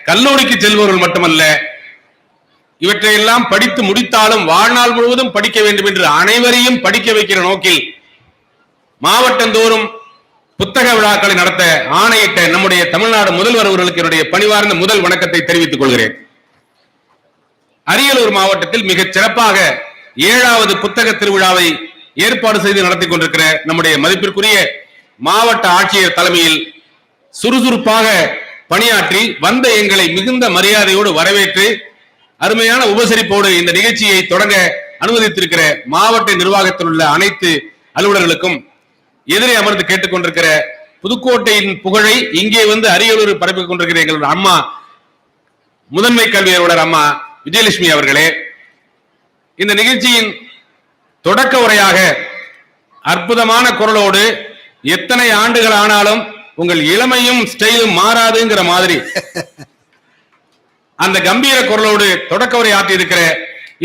கல்லூரிக்கு செல்பவர்கள் மட்டுமல்ல, இவற்றையெல்லாம் படித்து முடித்தாலும் வாழ்நாள் முழுவதும் படிக்க வேண்டும் என்று அனைவரையும் படிக்க வைக்கிற நோக்கில் மாவட்டந்தோறும் புத்தக விழாக்களை நடத்த ஆணையிட்ட நம்முடைய தமிழ்நாடு முதல்வர் அவர்களுக்கு என்னுடைய பணிவார்ந்த முதல் வணக்கத்தை தெரிவித்துக் கொள்கிறேன். அரியலூர் மாவட்டத்தில் மிகச் சிறப்பாக 7வது புத்தக திருவிழாவை ஏற்பாடு செய்து நடத்தி கொண்டிருக்கிற நம்முடைய மதிப்பிற்குரிய மாவட்ட ஆட்சியர் தலைமையில் சுறுசுறுப்பாக பணியாற்றி வந்த எங்களை மிகுந்த மரியாதையோடு வரவேற்று அருமையான உபசரிப்போடு இந்த நிகழ்ச்சியை தொடங்க அனுமதித்திருக்கிற மாவட்ட நிர்வாகத்தில் உள்ள அனைத்து அலுவலர்களுக்கும், எதிரே அமர்ந்து கேட்டுக்கொண்டிருக்கிற புதுக்கோட்டையின் புகழை இங்கே வந்து அரியலூர் பரப்பிக் கொண்டிருக்கிற எங்களுடைய அம்மா முதன்மை கல்வி அலுவலர் அம்மா விஜயலட்சுமி அவர்களே, இந்த நிகழ்ச்சியின் தொடக்க உரையாக அற்புதமான குரலோடு எத்தனை ஆண்டுகள் ஆனாலும் உங்கள் இளமையும் ஸ்டைலும் மாறாதுங்கிற மாதிரி அந்த கம்பீர குரலோடு தொடக்க உரை ஆற்றி இருக்கிற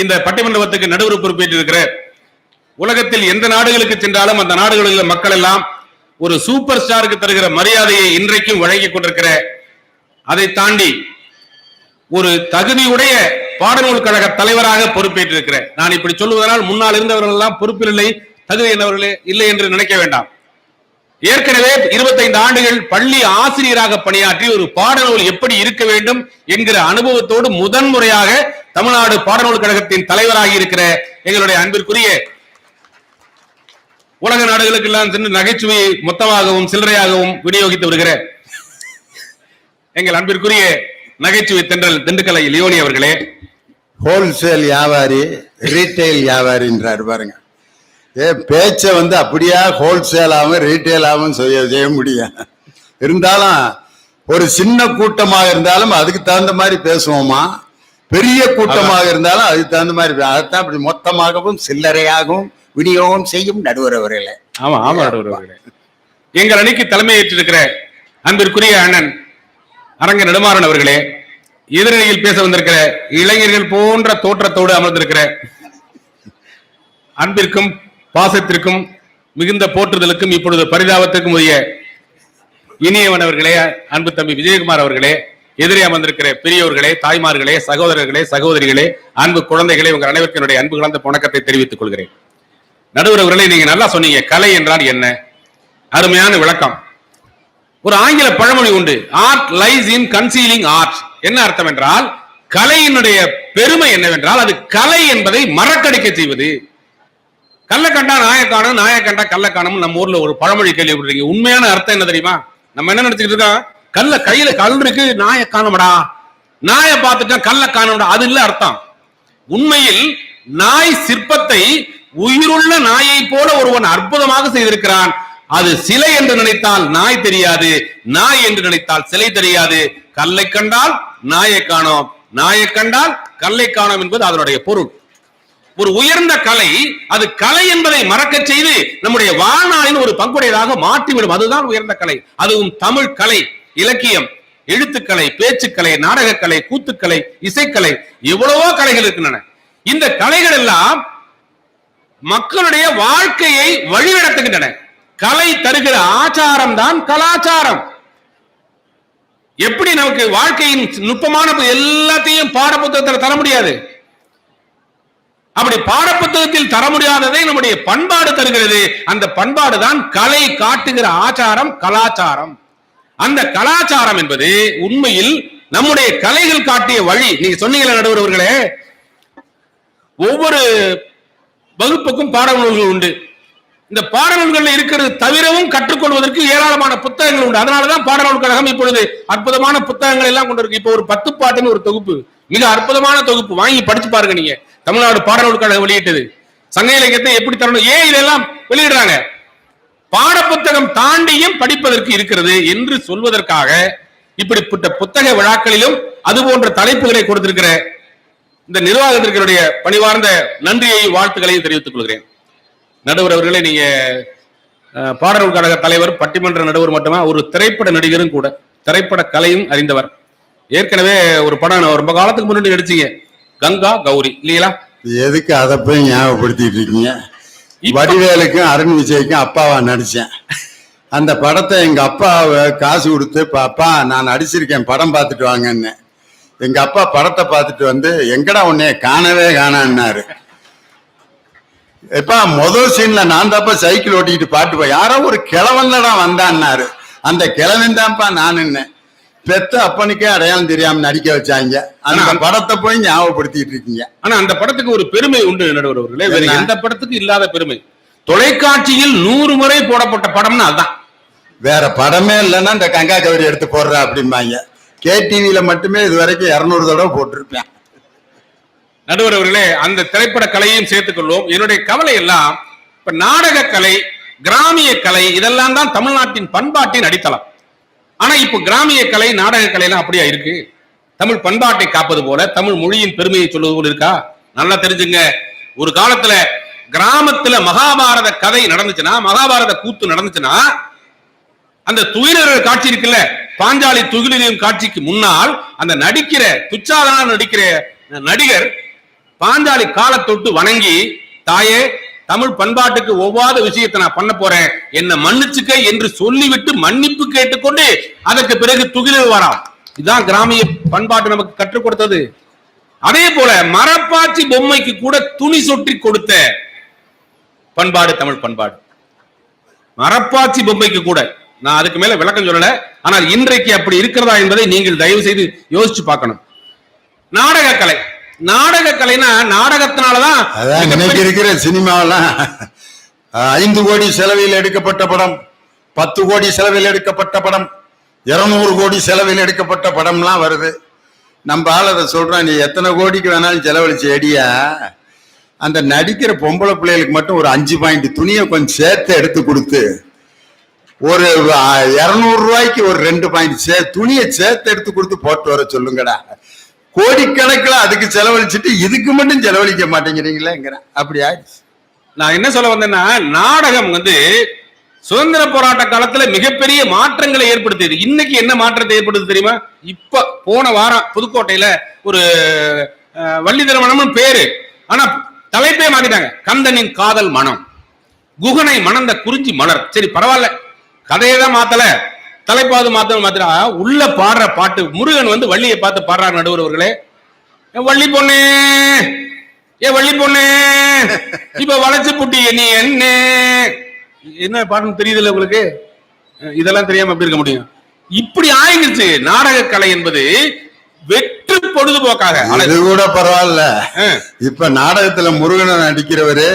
இந்த பட்டிமன்றத்துக்கு நடுவர் பொறுப்பேற்று இருக்கிற, உலகத்தில் எந்த நாடுகளுக்கு சென்றாலும் அந்த நாடுகளில் மக்கள் எல்லாம் ஒரு சூப்பர் ஸ்டாருக்கு தருகிற மரியாதையை இன்றைக்கும் வழங்கிக் கொண்டிருக்கிற, அதை தாண்டி ஒரு தகுதியுடைய பாடநூல் கழக தலைவராக பொறுப்பேற்றிருக்கிறேன். நான் இப்படி சொல்லுவதனால் முன்னால் இருந்தவர்கள் எல்லாம் பொறுப்பில் இல்லை, தகுதி என்னவர்களே இல்லை என்று நினைக்க வேண்டாம். ஏற்கனவே 25 ஆண்டுகள் பள்ளி ஆசிரியராக பணியாற்றி ஒரு பாடநூல் எப்படி இருக்க வேண்டும் என்கிற அனுபவத்தோடு முதன்முறையாக தமிழ்நாடு பாடநூல் கழகத்தின் தலைவராகி இருக்கிற எங்களுடைய அன்பிற்குரிய, உலக நாடுகளுக்கு எல்லாம் சென்று நகைச்சுவையை மொத்தமாகவும் சில்லறையாகவும் விநியோகித்து வருகிற எங்கள் அன்பிற்குரிய நகைச்சுவை தென்றல் திண்டுக்கலை லியோனி அவர்களே, ஹோல்சேல் வியாபாரி ரீட்டைல் வியாபாரின்றாரு பாருங்க. பேச்ச அப்படியே ஹோல்சேலாகவும் ரீட்டைலாகவும் செய்ய முடியும். இருந்தாலும் ஒரு சின்ன கூட்டமாக இருந்தாலும் அதுக்கு தகுந்த மாதிரி பேசுவோமா, பெரிய கூட்டமாக இருந்தாலும் அதுக்கு தகுந்த மாதிரி அதைத்தான் அப்படி மொத்தமாகவும் சில்லறையாகவும் விநியோகம் செய்யும் நடுவர் அவர்களே. ஆமா ஆமா நடுவர் அவர்களே. எங்கள் அணிக்கு தலைமை ஏற்றிருக்கிற அன்பிற்குரிய அண்ணன் அரங்க நெடுமாறன் அவர்களே, எதிரணியில் பேச வந்திருக்கிற இளைஞர்கள் போன்ற தோற்றத்தோடு அமர்ந்திருக்கிற அன்பிற்கும் பாசத்திற்கும் மிகுந்த போற்றுதலுக்கும் இப்பொழுது பரிதாபத்திற்கும் உரிய இனியவன் அவர்களே, அன்பு தம்பி விஜயகுமார் அவர்களே, எதிரே அமர்ந்திருக்கிற பெரியவர்களே, தாய்மார்களே, சகோதரர்களே, சகோதரிகளே, அன்பு குழந்தைகளே, உங்கள் அனைவருக்கும் என்னுடைய அன்பு கலந்த வணக்கத்தை தெரிவித்துக் கொள்கிறேன். நடுவர் அவர்களே, நீங்க நல்லா சொன்னீங்க, கலை என்றால் என்ன? அருமையான விளக்கம். ஒரு ஆங்கில பழமொழி உண்டு, art lies in concealing art. என்ன அர்த்தம் என்றால், கலையினுடைய பெருமை என்னவென்றால் அது கலை என்பதை மறக்கடிக்க செய்வது. கல்ல கண்டா நாயக்கானும், நாயக்கண்டா கல்ல காணும். நம்ம ஊர்ல ஒரு பழமொழி கேள்விப்பட்டிருக்கீங்க. உண்மையான அர்த்தம் என்ன தெரியுமா? நம்ம என்ன நினைச்சுக்கிட்டு இருக்கோம், கல்ல கையில கல் இருக்கு, நாய காணும்டா, நாய பார்த்துட்டா கல்ல காணும்டா. அது இல்ல அர்த்தம். உண்மையில் நாய் சிற்பத்தை உயிருள்ள நாயை போல ஒருவன் அற்புதமாக செய்திருக்கிறான். அது சிலை என்று நினைத்தால் நாய் தெரியாது, நாய் என்று நினைத்தால் சிலை தெரியாது. கல்லை கண்டால் நாயை காணோம், நாயை கண்டால் கல்லை காணோம் என்பது அதனுடைய பொருள். ஒரு உயர்ந்த கலை, அது கலை என்பதை மறக்க செய்து நம்முடைய வாழ்நாளின் ஒரு பங்குடையதாக மாற்றிவிடும். அதுதான் உயர்ந்த கலை. அதுவும் தமிழ் கலை, இலக்கியம், எழுத்துக்கலை, பேச்சுக்கலை, நாடகக்கலை, கூத்துக்கலை, இசைக்கலை, எவ்வளவோ கலைகள் இருக்கின்றன. இந்த கலைகள் எல்லாம் மக்களுடைய வாழ்க்கையை வழிநடத்துகின்றன. கலை தருகிற ஆச்சாரம் தான் கலாச்சாரம். எப்படி நமக்கு வாழ்க்கையின் நுட்பமான எல்லாத்தையும் பாட புத்தகத்தில் தர முடியாது. அப்படி பாடப்புத்தகத்தில் தர முடியாததை நம்முடைய பண்பாடு தருகிறது. அந்த பண்பாடு தான் கலை காட்டுகிற ஆச்சாரம், கலாச்சாரம். அந்த கலாச்சாரம் என்பது உண்மையில் நம்முடைய கலைகள் காட்டிய வழி. நீங்க சொன்னீங்களா நடுவர் அவர்களே, ஒவ்வொரு வகுப்புக்கும் பாடநூல்கள் உண்டு. இந்த பாடநூல்கள் இருக்கிறது தவிரவும் கற்றுக்கொள்வதற்கு ஏராளமான புத்தகங்கள் உண்டு. அதனாலதான் பாடநூல் கழகம் இப்பொழுது அற்புதமான புத்தகங்கள் எல்லாம் கொண்டிருக்கு. இப்போ ஒரு 10 பாட்டுன்னு ஒரு தொகுப்பு, மிக அற்புதமான தொகுப்பு, வாங்கி படிச்சு பாருங்க. நீங்க தமிழ்நாடு பாடநூல் கழகம் வெளியிட்டது. சங்க இலக்கியத்தை எப்படி தரணும், ஏன் இதெல்லாம் வெளியிடுறாங்க? பாடப்புத்தகம் தாண்டியும் படிப்பதற்கு இருக்கிறது என்று சொல்வதற்காக இப்படிப்பட்ட புத்தக விழாக்களிலும் அது போன்ற தலைப்புகளை கொடுத்திருக்கிற இந்த நிர்வாகத்திற்குடைய பணிவார்ந்த நன்றியை வாழ்த்துக்களையும் தெரிவித்துக் கொள்கிறேன். நடுவர் அவர்களே, நீங்க பாடநூல் கழக தலைவர், பட்டிமன்ற நடுவர் மட்டுமா, ஒரு திரைப்பட நடிகரும் கூட, திரைப்பட கலையும் அறிந்தவர். ஏற்கனவே ஒரு படம் ரொம்ப காலத்துக்கு முன்னாடி நடிச்சீங்க, கங்கா கௌரி, இல்லைங்களா? எதுக்கு அதை போய் ஞாபகப்படுத்திட்டு இருக்கீங்க? வடிவேலுக்கும் அருண் விஜய்க்கும் அப்பாவா நடிச்சேன். அந்த படத்தை எங்க அப்பா காசு கொடுத்து, அப்பா நான் நடிச்சிருக்கேன், படம் பார்த்துட்டு வாங்கன்னு. எங்க அப்பா படத்தை பார்த்துட்டு எங்கடா உன்னைய காணவே காணான்னாரு. எப்ப முதல் சீன்ல நான் தாப்பா சைக்கிள் ஓட்டிக்கிட்டு பாட்டு போய், யாரோ ஒரு கிழவன்லடா வந்தான்னாரு. அந்த கிழவன் தான்ப்பா நான் நின்னேன். பெத்த அப்பனுக்கே அடையாளம் தெரியாம நடிக்க வச்சாங்க. அந்த படத்தை போய் ஞாபகப்படுத்திட்டு இருக்கீங்க. ஆனா அந்த படத்துக்கு ஒரு பெருமை உண்டு நடுவர் அவர்களே, வேற எந்த படத்துக்கு இல்லாத பெருமை. தொலைக்காட்சியில் 100 முறை போடப்பட்ட படம்னு அதுதான். வேற படமே இல்லைன்னா இந்த கங்கா கௌரி எடுத்து போடுற அப்படிம்பாங்க. KTVல மட்டுமே இது வரைக்கும் 200 தடவை போட்டிருப்பேன். நடுவர் அவர்களே, அந்த திரைப்பட கலையையும் சேர்த்துக் கொள்வோம். என்னுடைய கவலை எல்லாம் இப்ப நாடக கலை, கிராமிய கலை, இதெல்லாம் தான் தமிழ்நாட்டின் பண்பாட்டின் அடித்தளம். ஆனா இப்ப கிராமிய கலை, நாடக கலை எல்லாம் அப்படியா இருக்கு? தமிழ் பண்பாட்டை காப்பது போல, தமிழ் மொழியின் பெருமையை சொல்வது போல இருக்கா? நல்லா தெரிஞ்சுங்க. ஒரு காலத்துல கிராமத்துல மகாபாரத கதை நடந்துச்சுன்னா, மகாபாரத கூத்து நடந்துச்சுன்னா, அந்த துயிலர் காட்சி இருக்குல்ல, பாஞ்சாலி துகிலின் காட்சிக்கு முன்னால் அந்த நடிக்கிற துச்சாதனா நடிக்கிற நடிகர் பாஞ்சாலி காலை தொட்டு வணங்கி, தாயே தமிழ் பண்பாட்டுக்கு ஒவ்வாத விஷயத்தை நான் பண்ண போறேன், என்ன மன்னிச்சுக்க என்று சொல்லிவிட்டு மன்னிப்பு கேட்டுக்கொண்டு அதற்கு பிறகு துகில் வராம். இதுதான் கிராமிய பண்பாட்டு நமக்கு கற்றுக் கொடுத்தது. அதே போல மரப்பாச்சி பொம்மைக்கு கூட துணி சொட்டி கொடுத்த பண்பாடு தமிழ் பண்பாடு. மரப்பாச்சி பொம்மைக்கு கூட, நான் அதுக்கு மேல விளக்கம் சொல்லல, ஆனால் இன்றைக்கு அப்படி இருக்கிறதா என்பதை நீங்கள் தயவு செய்து யோசிச்சு பார்க்கணும். நாடக கலை, நாடக கலைனா நாடகத்தினாலதான் இன்னைக்கு இருக்கிற சினிமாவெல்லாம் 5 கோடி செலவில் எடுக்கப்பட்ட படம், 10 கோடி செலவில் எடுக்கப்பட்ட படம், 200 கோடி செலவில் எடுக்கப்பட்ட படம்லாம் வருது. நம்ம ஆள் அதை சொல்றான், நீ எத்தனை கோடிக்கு வேணாலும் செலவழிச்சு எடியா, அந்த நடிக்கிற பொம்பளை பிள்ளைகளுக்கு மட்டும் ஒரு 5 பாயிண்ட் துணியை கொஞ்சம் சேர்த்து எடுத்து கொடுத்து ஒரு 200 ரூபாய்க்கு ஒரு 2 பாயிண்ட் துணியை சேர்த்து எடுத்து கொடுத்து போட்டு வர சொல்லுங்கடா. கோடிக்கணக்கில் அதுக்கு செலவழிச்சுட்டு இதுக்கு மட்டும் செலவழிக்க மாட்டேங்கிறீங்களேங்கிற அப்படி ஆயிடுச்சு. நான் என்ன சொல்ல வந்தேன்னா, நாடகம் சுதந்திர போராட்ட காலத்துல மிகப்பெரிய மாற்றங்களை ஏற்படுத்தியது. இன்னைக்கு என்ன மாற்றத்தை ஏற்படுது தெரியுமா? இப்ப போன வாரம் புதுக்கோட்டையில ஒரு வள்ளி திருமணம் பேரு, ஆனா தலைப்பே மாத்திட்டாங்க. கந்தனின் காதல் மனம், குகனை மணந்த குறிஞ்சி மலர். சரி பரவாயில்ல, கதையை தான் மாத்தல, தலைப்பாவது மாத்திரா உள்ள பாடுற பாட்டு. முருகன் வள்ளியை பார்த்து பாடுறாரு, நடுவர் அவர்களே, வள்ளி பொண்ணே ஏ வள்ளி பொண்ணே இப்ப வளைச்சு புட்டி நீ என்ன பாட்டுன்னு தெரியுதுல்ல உங்களுக்கு? இதெல்லாம் தெரியாம எப்படி இருக்க முடியும்? இப்படி ஆயிடுச்சு நாடக கலை என்பது. வெற்று பொழுதுபோக்காக அது கூட பரவாயில்ல. இப்ப நாடகத்துல முருகனை நடிக்கிறவரு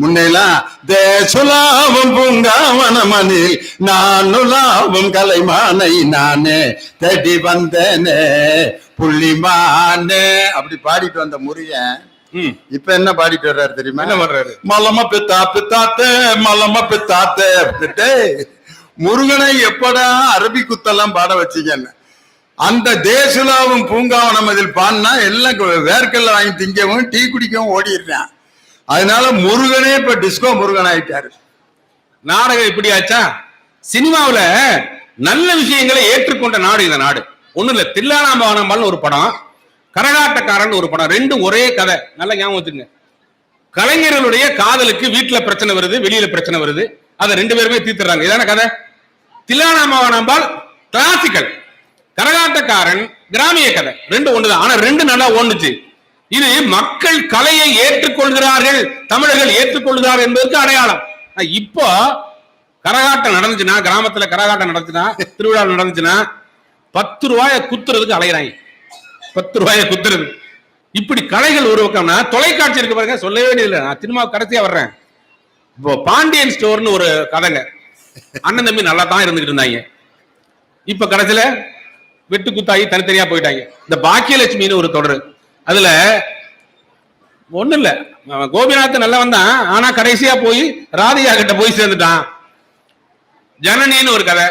முன்னெல்லாம் தேசுலாவும் பூங்காவனமனில் நானுலாவும் கலைமானை நானே தேடி வந்தேனே புள்ளிமானே அப்படி பாடிட்டு வந்த முருகன் இப்ப என்ன பாடிட்டு வர்றாரு தெரியுமா? என்ன பண்றாரு? மலம பித்தா பித்தாத்தே மலம பித்தாத்தே அப்படின்ட்டு முருகனை எப்படா அரபி குத்தெல்லாம் பாட வச்சீங்கன்னு. அந்த தேசுலாவும் பூங்காவனம் அதில் பாடினா எல்லாம் வேர்க்கல்ல வாங்கி திங்கவும் டீ குடிக்கவும் ஓடிடுறான். அதனால முருகனே இப்ப டிஸ்கோ முருகன் ஆயிட்டாரு. நாடகம் இப்படி ஆச்சா? சினிமாவில நல்ல விஷயங்களை ஏற்றுக்கொண்ட நாடு இந்த நாடு. ஒண்ணு இல்ல, தில்லானாம்பாளன் ஒரு படம், கரகாட்டக்காரன் ஒரு படம், ரெண்டும் ஒரே கதை. நல்லா ஞாபகம் வச்சுங்க. கலைஞர்களுடைய காதலுக்கு வீட்டுல பிரச்சனை வருது, வெளியில பிரச்சனை வருது, அதை 2 பேருமே தீர்த்துறாங்க. இதான கதை. தில்லானாம்பாள் கிளாசிக்கல், கரகாட்டக்காரன் கிராமிய கதை. 2 ஒண்ணுதான், ஆனா 2 நல்லா ஓடுச்சு. இது மக்கள் கலையை ஏற்றுக்கொள்கிறார்கள், தமிழர்கள் ஏற்றுக்கொள்கிறார்கள் என்பதற்கு அடையாளம். இப்போ கரகாட்டம் நடந்துச்சுன்னா, கிராமத்துல கரகாட்டம் நடந்துச்சுன்னா, திருவிழா நடந்துச்சுன்னா 10 ரூபாய குத்துறதுக்கு அலைகிறாங்க. 10 ரூபாய குத்துறது. இப்படி கலைகள் உருவாக்கம்னா தொலைக்காட்சி இருக்கு பாருங்க, சொல்லவே வேண்டியதில்லை. நான் திரும்ப கடைசியா வர்றேன். இப்போ பாண்டியன் ஸ்டோர்னு ஒரு கதைங்க, அண்ணன் தம்பி நல்லா தான் இருந்துகிட்டு இருந்தாங்க. இப்ப கடைசியில வெட்டு குத்தாயி தனித்தனியா போயிட்டாங்க. இந்த பாக்கியலட்சுமின்னு ஒரு தொடர், அதுல ஒண்ணு இல்ல, கோபிநாத் நல்லா வந்தான், ஆனா கடைசியா போய் ராதிகா கிட்ட போய் சேர்ந்துட்டான். ஜனனின்னு ஒரு கதை,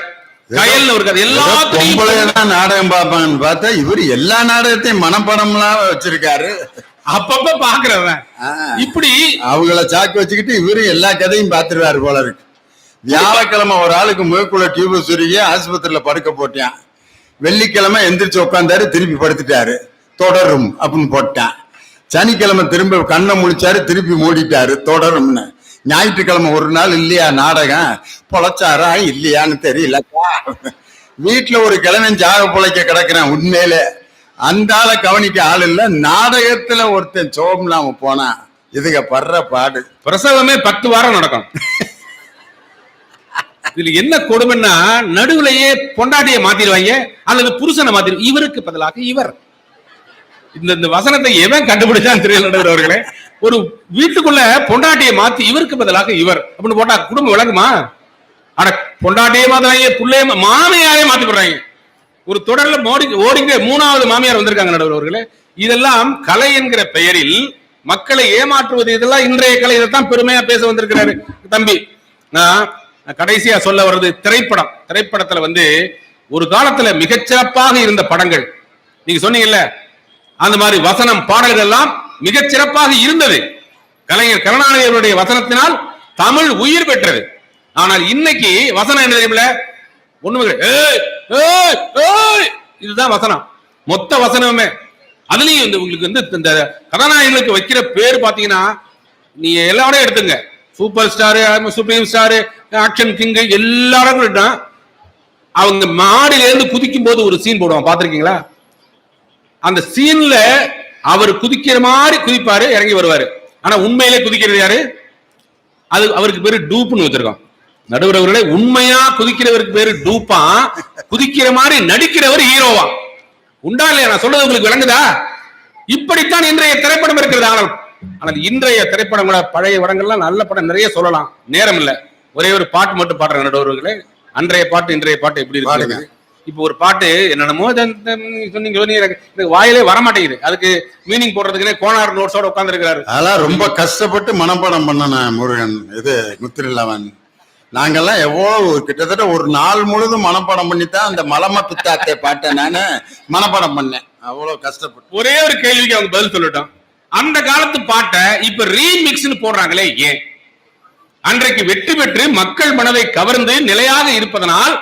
கயல்னு ஒரு கதை. எல்லாத்தையும் நாடகம் பார்ப்பான்னு பார்த்தா இவரு எல்லா நாடகத்தையும் மனப்படம்லாம் வச்சிருக்காரு. அப்பப்ப பாக்குறவன் இப்படி அவங்கள சாக்கு வச்சுக்கிட்டு இவரு எல்லா கதையும் பாத்துருவாரு போல இருக்கு. வியாழக்கிழமை ஒரு ஆளுக்கு முகக்குள்ள டியூப் சுருகி ஆஸ்பத்திரியில படுக்க போட்டான். வெள்ளிக்கிழமை எந்திரிச்சு உட்காந்தாரு, திருப்பி படுத்துட்டாரு, தொடரும் அப்படின்னு போட்டான். சனிக்கிழமை திரும்ப கண்ணை முழிச்சாரு, திருப்பி மூடிட்டாரு, தொடரும்னு. ஞாயிற்றுக்கிழமை ஒரு நாள் இல்லையா நாடகம், பொழைச்சாரா இல்லையான்னு தெரியலக்கா. வீட்டுல ஒரு கிழவன் ஜாக பொழைக்க கிடக்குறான். உண்மையிலே அந்த ஆளை கவனிக்க ஆள் இல்ல. நாடகத்துல ஒருத்தன் சோகம்லாம போனா இதுக படுற பாடு. பிரசவமே 10 வாரம் நடக்கும். இதுல என்ன கொடுமைன்னா, நடுவுலயே பொண்டாட்டிய மாத்திடுவாங்க அல்லது புருஷனை மாத்திரு. இவருக்கு பதிலாக இவர். இந்த வசனத்தை எவன் கண்டுபிடிச்சான்னு தெரியல அவர்களே. ஒரு வீட்டுக்குள்ள பொண்டாட்டியை மாத்தி இவருக்கு பதிலாக இவர் அப்படின்னு போட்டா குடும்பம் விளங்குமா? ஆனா பொண்டாட்டியே மாத்துறாங்க, பிள்ளைய மாமியாரே மாத்தி போடுறாங்க. ஒரு தொடர்ல ஓடிங்க 3வது மாமியார் வந்திருக்காங்க நடுவர் அவர்களே. இதெல்லாம் கலை என்கிற பெயரில் மக்களை ஏமாற்றுவது. இதெல்லாம் இன்றைய கலை. இதைத்தான் பெருமையா பேச வந்திருக்கிறாரு தம்பி. நான் கடைசியா சொல்ல வர்றது திரைப்படம். திரைப்படத்துல ஒரு காலத்துல மிகச்சிறப்பாக இருந்த படங்கள், நீங்க சொன்னீங்கல்ல, அந்த மாதிரி வசனம் பாடல்கள் எல்லாம் மிகச்சிறப்பாக இருந்தது. கலைஞர் கருணாநிதியுடைய வசனத்தினால் தமிழ் உயிர் பெற்றது. ஆனால் இன்னைக்கு வசனம் என்ன தெரியுமில்ல, ஒண்ணுமே இதுதான் வசனம், மொத்த வசனமே. அதுலயும் உங்களுக்கு இந்த கதாநாயகர்களுக்கு வைக்கிற பேர் பாத்தீங்கன்னா நீ எல்லாரும் எடுத்துங்க, super star, supreme star, action king எல்லாரும் இருக்கான். அவங்க மாடியில இருந்து குதிக்கும் போது ஒரு சீன் போடுவான், பாத்திருக்கீங்களா? அந்த சீன்ல அவர் குதிக்கிற மாதிரி குதிப்பாரு, இறங்கி வருவாரு. ஆனா உண்மையிலே குதிக்கிறது யாரு? அது அவருக்கு பேரு டூப்னு வச்சிருக்கோம். நடுவர் அவர்களே, உண்மையா குதிக்கிறவருக்கு பேரு டூப்பா, குதிக்கிற மாதிரி நடிக்கிறவர் ஹீரோவா. உண்டா இல்லையா? நான் சொல்றது உங்களுக்கு விளங்குதா? இப்படித்தான் இன்றைய திரைப்படம் இருக்கிறது. ஆனால் இன்றைய திரைப்படம் கூட பழைய படங்கள்லாம் நல்ல படம் நிறைய சொல்லலாம், நேரம் இல்ல. ஒரே ஒரு பாட்டு மட்டும் பாடுறேன் நடுவர்களே. அன்றைய பாட்டு இன்றைய பாட்டு எப்படி இருக்கு? இப்போ ஒரு பாட்டு என்னென்னமோ சொன்னீங்க, வாயிலே வரமாட்டேங்குது. அதுக்கு மீனிங் போடுறதுக்குன்னே கோனார் நோட்ஸோட உட்கார்ந்து இருக்கிறாரு. அதெல்லாம் ரொம்ப கஷ்டப்பட்டு மனப்பாடம் பண்ணன முருகன். இது முத்திரில்லவன் நாங்கெல்லாம் எவ்வளவு கிட்டத்தட்ட ஒரு நாள் முழுதும் மனப்பாடம் பண்ணித்தான் அந்த மலம பித்தாத்தை பாட்டை நானு மனப்பாடம் பண்ணேன். அவ்வளவு கஷ்டப்பட்டு. ஒரே ஒரு கேள்விக்கு அவங்க பதில் சொல்லட்டும். அந்த காலத்து பாட்டை இப்ப ரீமிக்ஸ்னு போடுறாங்களே ஏன்? அன்றைக்கு வெற்றி பெற்று மக்கள் மனதை கவர்ந்து நிலையாக இருப்பதனால்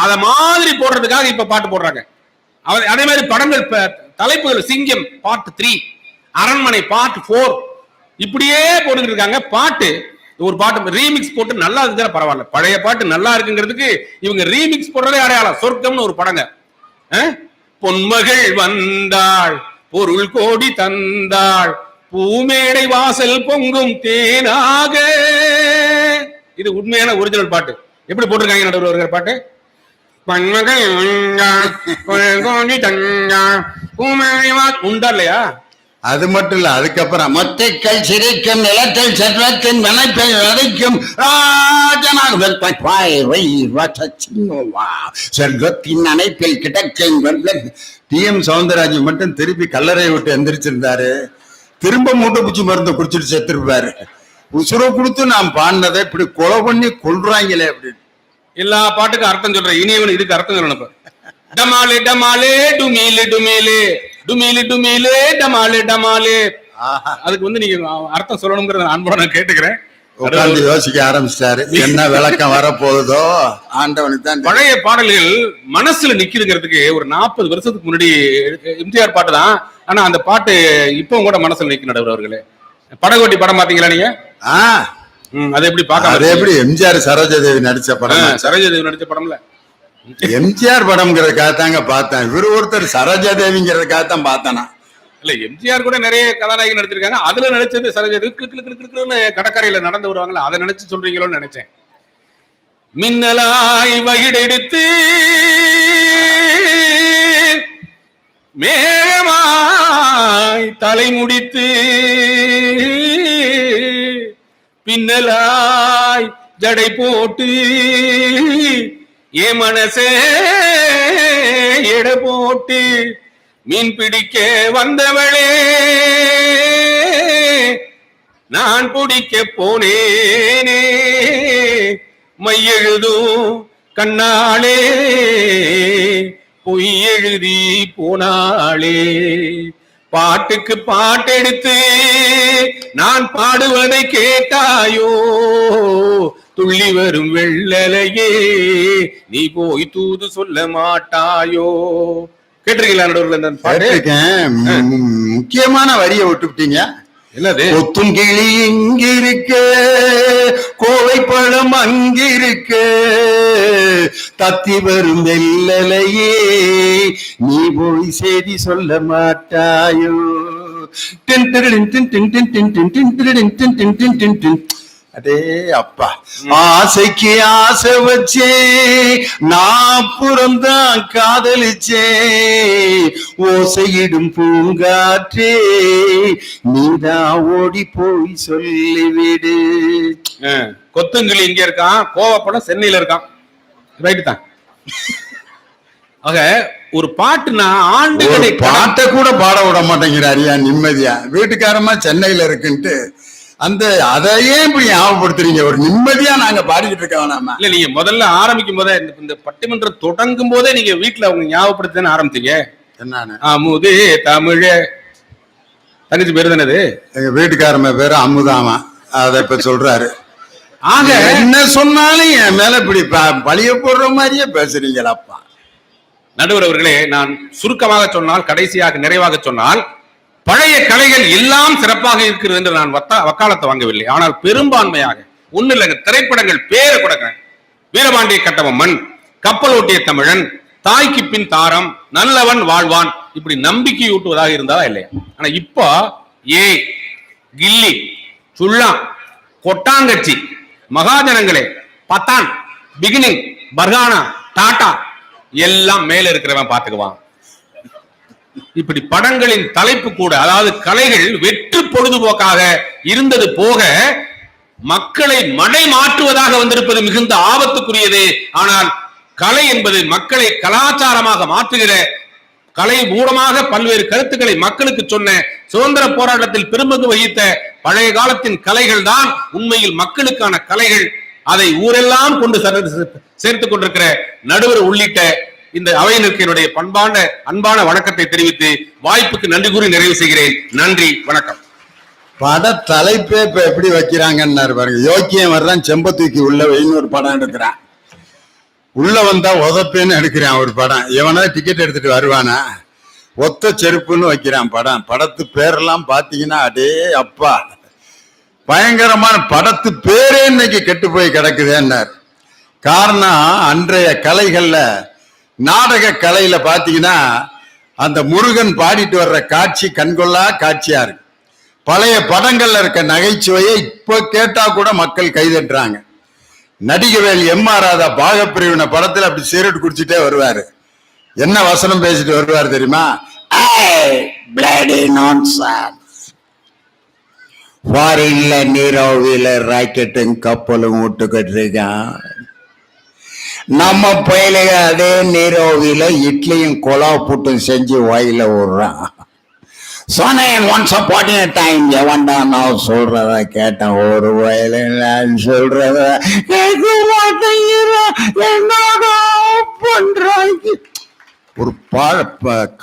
அத மாதிரி போடுறதுக்காக இப்ப பாட்டு போடுறாங்க. அதே மாதிரி படங்கள் தலைப்புகள் சிங்கம் பார்ட் 3, அரண்மனை பார்ட் 4 இப்படியே போட்டுக்கிட்டு இருக்காங்க. பாட்டு ஒரு பாட்டு ரீமிக்ஸ் போட்டு நல்லா இருந்தா பரவாயில்ல. பழைய பாட்டு நல்லா இருக்குங்கிறதுக்கு இவங்க ரீமிக்ஸ் போடுறதே அடையாளம். சொர்க்கம்னு ஒரு படங்க, பொன்மகள் வந்தாள் பொருள் கோடி தந்தாள் பூமேடை வாசல் பொங்கும் தேனாக. இது உண்மையான ஒரிஜினல் பாட்டு. எப்படி போட்டிருக்காங்க நடுவர் பாட்டு? பொன்மகள் வந்தாள் பொருள் கோடி தந்தாள் பூமேடை வாசல். உண்டா இல்லையா? அது மட்டும் இல்ல, அதுக்கப்புறம் மொத்தைகள் சிரிக்கும் நிலத்தில் செல்வத்தின் வினைப்பை விதைக்கும் சொர்க்கத்தின் அணைப்பில் கிடக்கும். டி.எம். சௌந்தரராஜன் மட்டும் திருப்பி கல்லறை விட்டு எந்திரிச்சிருந்தாரு. திரும்ப மூட்டை பூச்சி மருந்து குடிச்சிட்டு செத்துருப்பாரு. உசுரை கொடுத்து நாம் பாடினதை இப்படி கொலை பண்ணி கொள்றாங்களே அப்படின்னு. எல்லா பாட்டுக்கும் அர்த்தம் சொல்றேன். இனியவன் இதுக்கு அர்த்தம் சொல்லணும். டமாலே டமாலே டுமீலே டுமீலே டுமீலு டுமீலே டமாலே டமாலே. அதுக்கு நீங்க அர்த்தம் சொல்லணுங்கிறத அன்போட நான் கேட்டுக்கிறேன். உட்கார்ந்து யோசிக்க ஆரம்பிச்சிட்டாரு, என்ன விளக்கம் வரப்போகுதோ ஆண்டவனுக்கு தான். பழைய பாடல்கள் மனசுல நிக்குதுங்கிறதுக்கு ஒரு 40 வருஷத்துக்கு முன்னாடி எம்ஜிஆர் பாட்டு தான். ஆனா அந்த பாட்டு இப்பவும் கூட மனசுல நிக்க நடுவர் அவர்களே. படகோட்டி படம் பாத்தீங்களா நீங்க? அது எப்படி பாக்க? அது எப்படி எம்ஜிஆர் சரோஜாதேவி நடிச்ச படம்? சரோஜாதேவி நடிச்ச படம்ல எம்ஜிஆர் படம்ங்கிறதுக்காக தாங்க பார்த்தேன். இவரு ஒருத்தர் சரோஜாதேவிங்கிறதுக்காக தான் பார்த்தேனா? இல்ல, எம்ஜிஆர் கூட நிறைய கதாநாயகி நடிச்சிருக்காங்க. அதுல நடிச்சது சரோஜாதேவி. கடற்கரையில நடந்து வருவாங்கல்ல, அதை நினைச்சு சொல்றீங்களோன்னு நினைச்சேன். மின்னலாய் வகிடெடுத்து மேகமாய் தலை முடித்து பின்னலாய் ஜடை போட்டு ஏ மனசே எட போட்டு மீன் பிடிக்க வந்தவளே நான் பிடிக்க போனேனே மையெழுதும் கண்ணாளே பொய் எழுதி போனாளே. பாட்டுக்கு பாட்டெடுத்து நான் பாடுவதை கேட்டாயோ துள்ளி வரும் வெள்ளலையே நீ போய் தூது சொல்ல மாட்டாயோ. கேட்டிருக்கீங்களா நடுவர்களே? முக்கியமான வரியை விட்டுவிட்டீங்க. என்னது? கொத்தும் கிளி இங்கிருக்க கோவை பழம் அங்கிருக்க தத்தி வரும் வெள்ளலையே நீ போய் செய்தி சொல்ல மாட்டாயோ. அடே அப்பா, ஆசைக்கு ஆசை வச்சே நான் புறம்தான் காதலிச்சே ஓசையிடும் பூங்காற்றே நீதான் ஓடி போய் சொல்லிவிடு. கொத்துங்கிளி இங்க இருக்கான், கோவப்படம் சென்னையில இருக்கான். ரைட்டு தான். ஆக ஒரு பாட்டுனா ஆண்டு பாட்டை கூட பாட விட மாட்டேங்கிறாரியா நிம்மதியா. வீட்டுக்காரமா சென்னையில இருக்குன்ட்டு அந்த அதையே இப்படி ஞாபகப்படுத்துறீங்க. ஒரு நிம்மதியா நாங்க பாடிக்கிட்டு இருக்க வேணாமா? இல்ல, நீங்க முதல்ல ஆரம்பிக்கும் போதே இந்த பட்டிமன்றம் தொடங்கும் போதே நீங்க வீட்டுல அவங்க ஞாபகப்படுத்த ஆரம்பிச்சீங்க. என்னன்னு? அமுதே தமிழ தங்கச்சி பேரு தானே? எங்க வீட்டுக்காரம பேரு அமுதாமா. அத இப்ப சொல்றாரு. ஆக என்ன சொன்னாலும் என் மேல இப்படி பழிய போடுற மாதிரியே பேசுறீங்களாப்பா. நடுவர் அவர்களே, நான் சுருக்கமாக சொன்னால், கடைசியாக நிறைவாக சொன்னால், பழைய கலைகள் எல்லாம் சிறப்பாக இருக்கிறது என்று நான் வக்காலத்தை வாங்கவில்லை. ஆனால் பெரும்பான்மையாக ஒண்ணு இல்லைங்க, திரைப்படங்கள் பேரை கொடுக்கிறேன். வீரபாண்டிய கட்டபொம்மன், கப்பல் ஓட்டிய தமிழன், தாய்க்கு பின் தாரம், நல்லவன் வாழ்வான், இப்படி நம்பிக்கை ஊட்டுவதாக இருந்தாலா இல்லையா? ஆனா இப்போ கில்லி, சுள்ளா, கொட்டாங்கச்சி, மகாஜனங்களே, பத்தான், பிகினிங், பர்கானா, டாடா எல்லாம் மேல இருக்கிறவன் பாத்துக்குவான். இப்படி படங்களின் தலைப்பு கூட, அதாவது கலைகள் வெற்று பொழுதுபோக்காக இருந்தது போக மக்களை மடை மாற்றுவதாக வந்திருப்பது மிகுந்த ஆபத்துக்குரியது. ஆனால் கலை என்பது மக்களை கலாச்சாரமாக மாற்றுகிற, கலை மூலமாக பல்வேறு கருத்துக்களை மக்களுக்கு சொன்ன, சுதந்திர போராட்டத்தில் பெரும்பங்கு வகித்த பழைய காலத்தின் கலைகள் தான் உண்மையில் மக்களுக்கான கலைகள். அதை ஊரெல்லாம் கொண்டு சேர்த்துக் கொண்டிருக்கிற நடுவர் உள்ளிட்ட இந்த அவையினருக்கு என்னுடைய அன்பான வணக்கத்தை தெரிவித்து வாய்ப்புக்கு நன்றி கூறி நிறைவு செய்கிறேன். நன்றி, வணக்கம். பட தலைப்பே இப்ப எப்படி வைக்கிறாங்கன்னு பாருங்க. யோக்கியம் வர்றான், செம்பத்தூக்கி உள்ள வைன்னு ஒரு படம் எடுக்கிறான். உள்ள வந்தா உதப்பேன்னு எடுக்கிறான் ஒரு படம். எவனா டிக்கெட் எடுத்துட்டு வருவானா? ஒத்த செருப்புன்னு வைக்கிறான் படம். படத்து பேரெல்லாம் பாத்தீங்கன்னா அடே அப்பா, பயங்கரமான படத்து பேரே இன்னைக்கு கெட்டு போய் கிடக்குதுன்னார். காரணம், அன்றைய கலைகள்ல நாடக கலையில பாத்தீங்கன்னா அந்த முருகன் பாடிட்டு வர்ற காட்சி கண்கொள்ளா காட்சியா இருக்கு. பழைய படங்கள்ல இருக்க நகைச்சுவையை இப்ப கேட்டா கூட மக்கள் கைதட்டுறாங்க. நடிகவேல் எம்.ஆர். ராதா பாகப்பிரிவின படத்துல அப்படி சிகரெட் குடிச்சிட்டே வருவாரு. என்ன வசனம் பேசிட்டு வருவார் தெரியுமா? ஃபாரின்ல நீரோவில ராக்கெட்டும் கப்பலும் விட்டுக்கிட்டு இருக்கான். நம்ம பயிலுக அதே நீரோவில இட்லியும் கொலா புட்டும் செஞ்சு வாயில விடுறான். சொன்னேன் ஒன்ஸ் அப்பான் எ டைம், எவன்டா நான் சொல்றத கேட்டேன், ஒரு வயல நான் சொல்றத கேட்க மாட்டேங்கிறாங்க. ஒரு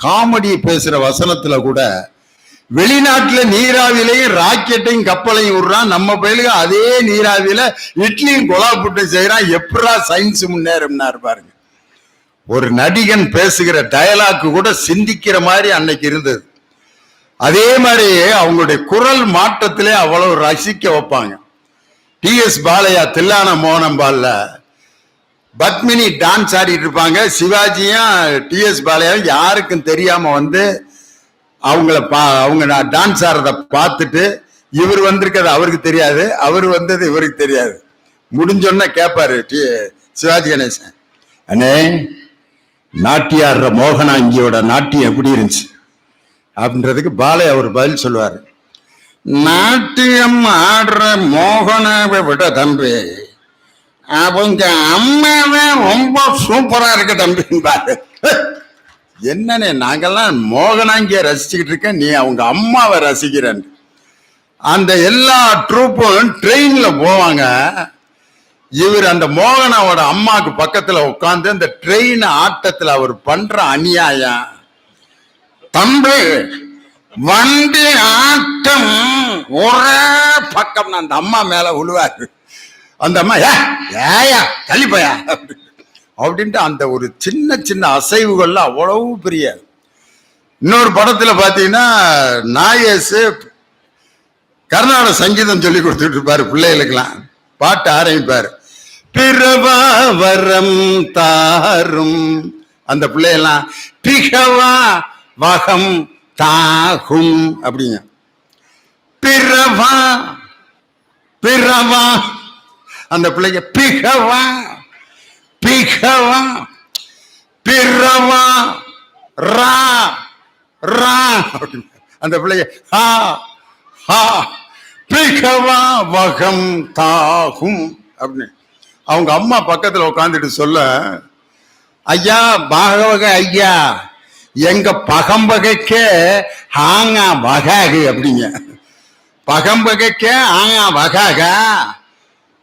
காமெடி பேசுற வசனத்துல கூட வெளிநாட்டுல நீராவிலையும் ராக்கெட்டையும் கப்பலையும் விடுறான், நம்ம பயிலுக்கு அதே நீராவில இட்லியும் கொலா புட்டும் செய்யறான். எப்படா சயின்ஸ் முன்னேறும்னாரு பாருங்க. ஒரு நடிகன் பேசுகிற டயலாக் கூட சிந்திக்கிற மாதிரி அன்னைக்கு இருந்தது. அதே மாதிரி அவங்களுடைய குரல் மாற்றத்திலே அவ்வளவு ரசிக்க வைப்பாங்க. டி.எஸ். பாலையா தில்லான மோகனம்பால்ல பத்மினி டான்ஸ் ஆடிட்டு இருப்பாங்க. சிவாஜியும் டி.எஸ். பாலையாவும் யாருக்கும் தெரியாம வந்து அவங்க டான்ஸ் ஆடுறத பார்த்துட்டு, இவர் வந்திருக்கிறது அவருக்கு தெரியாது, அவர் வந்தது இவருக்கு தெரியாது. முடிஞ்சோன்னா கேட்பாரு சிவாஜி கணேசன், அண்ணே நாட்டியாடுற மோகனாங்கியோட நாட்டியம் எப்படி இருந்துச்சு அப்படின்றதுக்கு பாலையா அவர் பதில் சொல்லுவாரு, நாட்டியம் ஆடுற மோகனாவை விட தம்பி அவங்க அம்மாவே ரொம்ப சூப்பரா இருக்கு தம்பின்பாரு. என்னன்னு, நாங்கெல்லாம் மோகனாங்கிய ரசிச்சுக்கிட்டு இருக்கேன், நீ அவங்க அம்மாவை ரசிக்கிறேன். அந்த எல்லா ட்ரூப்பும் ட்ரெயின்ல போவாங்க. இவர் அந்த மோகனாவோட அம்மாவுக்கு பக்கத்துல உட்கார்ந்து அந்த ட்ரெயின் ஆட்டத்துல அவர் பண்ற அநியாயம், தம்பி வண்டி ஆட்டம் ஒரே பக்கம் அந்த அம்மா மேல விழுவாரு. அந்த அம்மா ஏயா தள்ளிப்போயா அப்படின்ட்டு அந்த ஒரு சின்ன சின்ன அசைவுகள்ல அவ்வளவு பெரிய. இன்னொரு படத்துல பாத்தீங்கன்னா நாயேசு கர்நாடக சங்கீதம் சொல்லி கொடுத்துட்டு இருப்பாரு பிள்ளைகளுக்கெல்லாம். பாட்டு ஆரம்பிப்பாரு, பிறவா வரம் தாரும், அந்த பிள்ளையெல்லாம் பிகவா வகம் தாகும் அப்படிங்க. பிறவா பிறவா, அந்த பிள்ளைங்க பிகவா பிகவா பிறவா ரா ரா, அந்த பிள்ளைங்க ஹா ஹா பிகவா வகம் தாகும் அப்படின்னு. அவங்க அம்மா பக்கத்துல உட்காந்துட்டு சொல்ல, ஐயா பாகவக ஐயா, எங்க பகம்பகைக்கே ஆங்கா வகாகு அப்படிங்க. பகம்பகைக்கே ஆங்கா வகாக,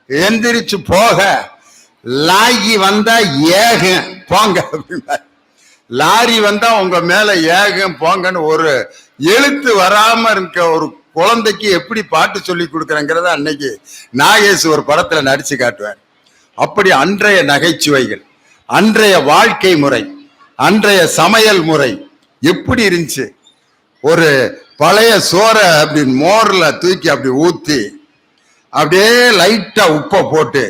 எந்திரிச்சு போக, லாகி வந்தா ஏக போங்க அப்படின்னா, லாரி வந்தா உங்க மேல ஏகம் போங்கன்னு ஒரு எழுத்து வராம இருக்க ஒரு குழந்தைக்கு எப்படி பாட்டு சொல்லி கொடுக்குறேங்கிறத அன்னைக்கு நாகேஷ் ஒரு படத்துல நடிச்சு காட்டுவார். அப்படி அன்றைய நகைச்சுவைகள், அன்றைய வாழ்க்கை முறை, அன்றைய சமையல் முறை எப்படி இருந்துச்சு. ஒரு பழைய சோறை அப்படி மோர்ல தூக்கி அப்படி ஊத்தி அப்படியே லைட்டா உப்பை போட்டு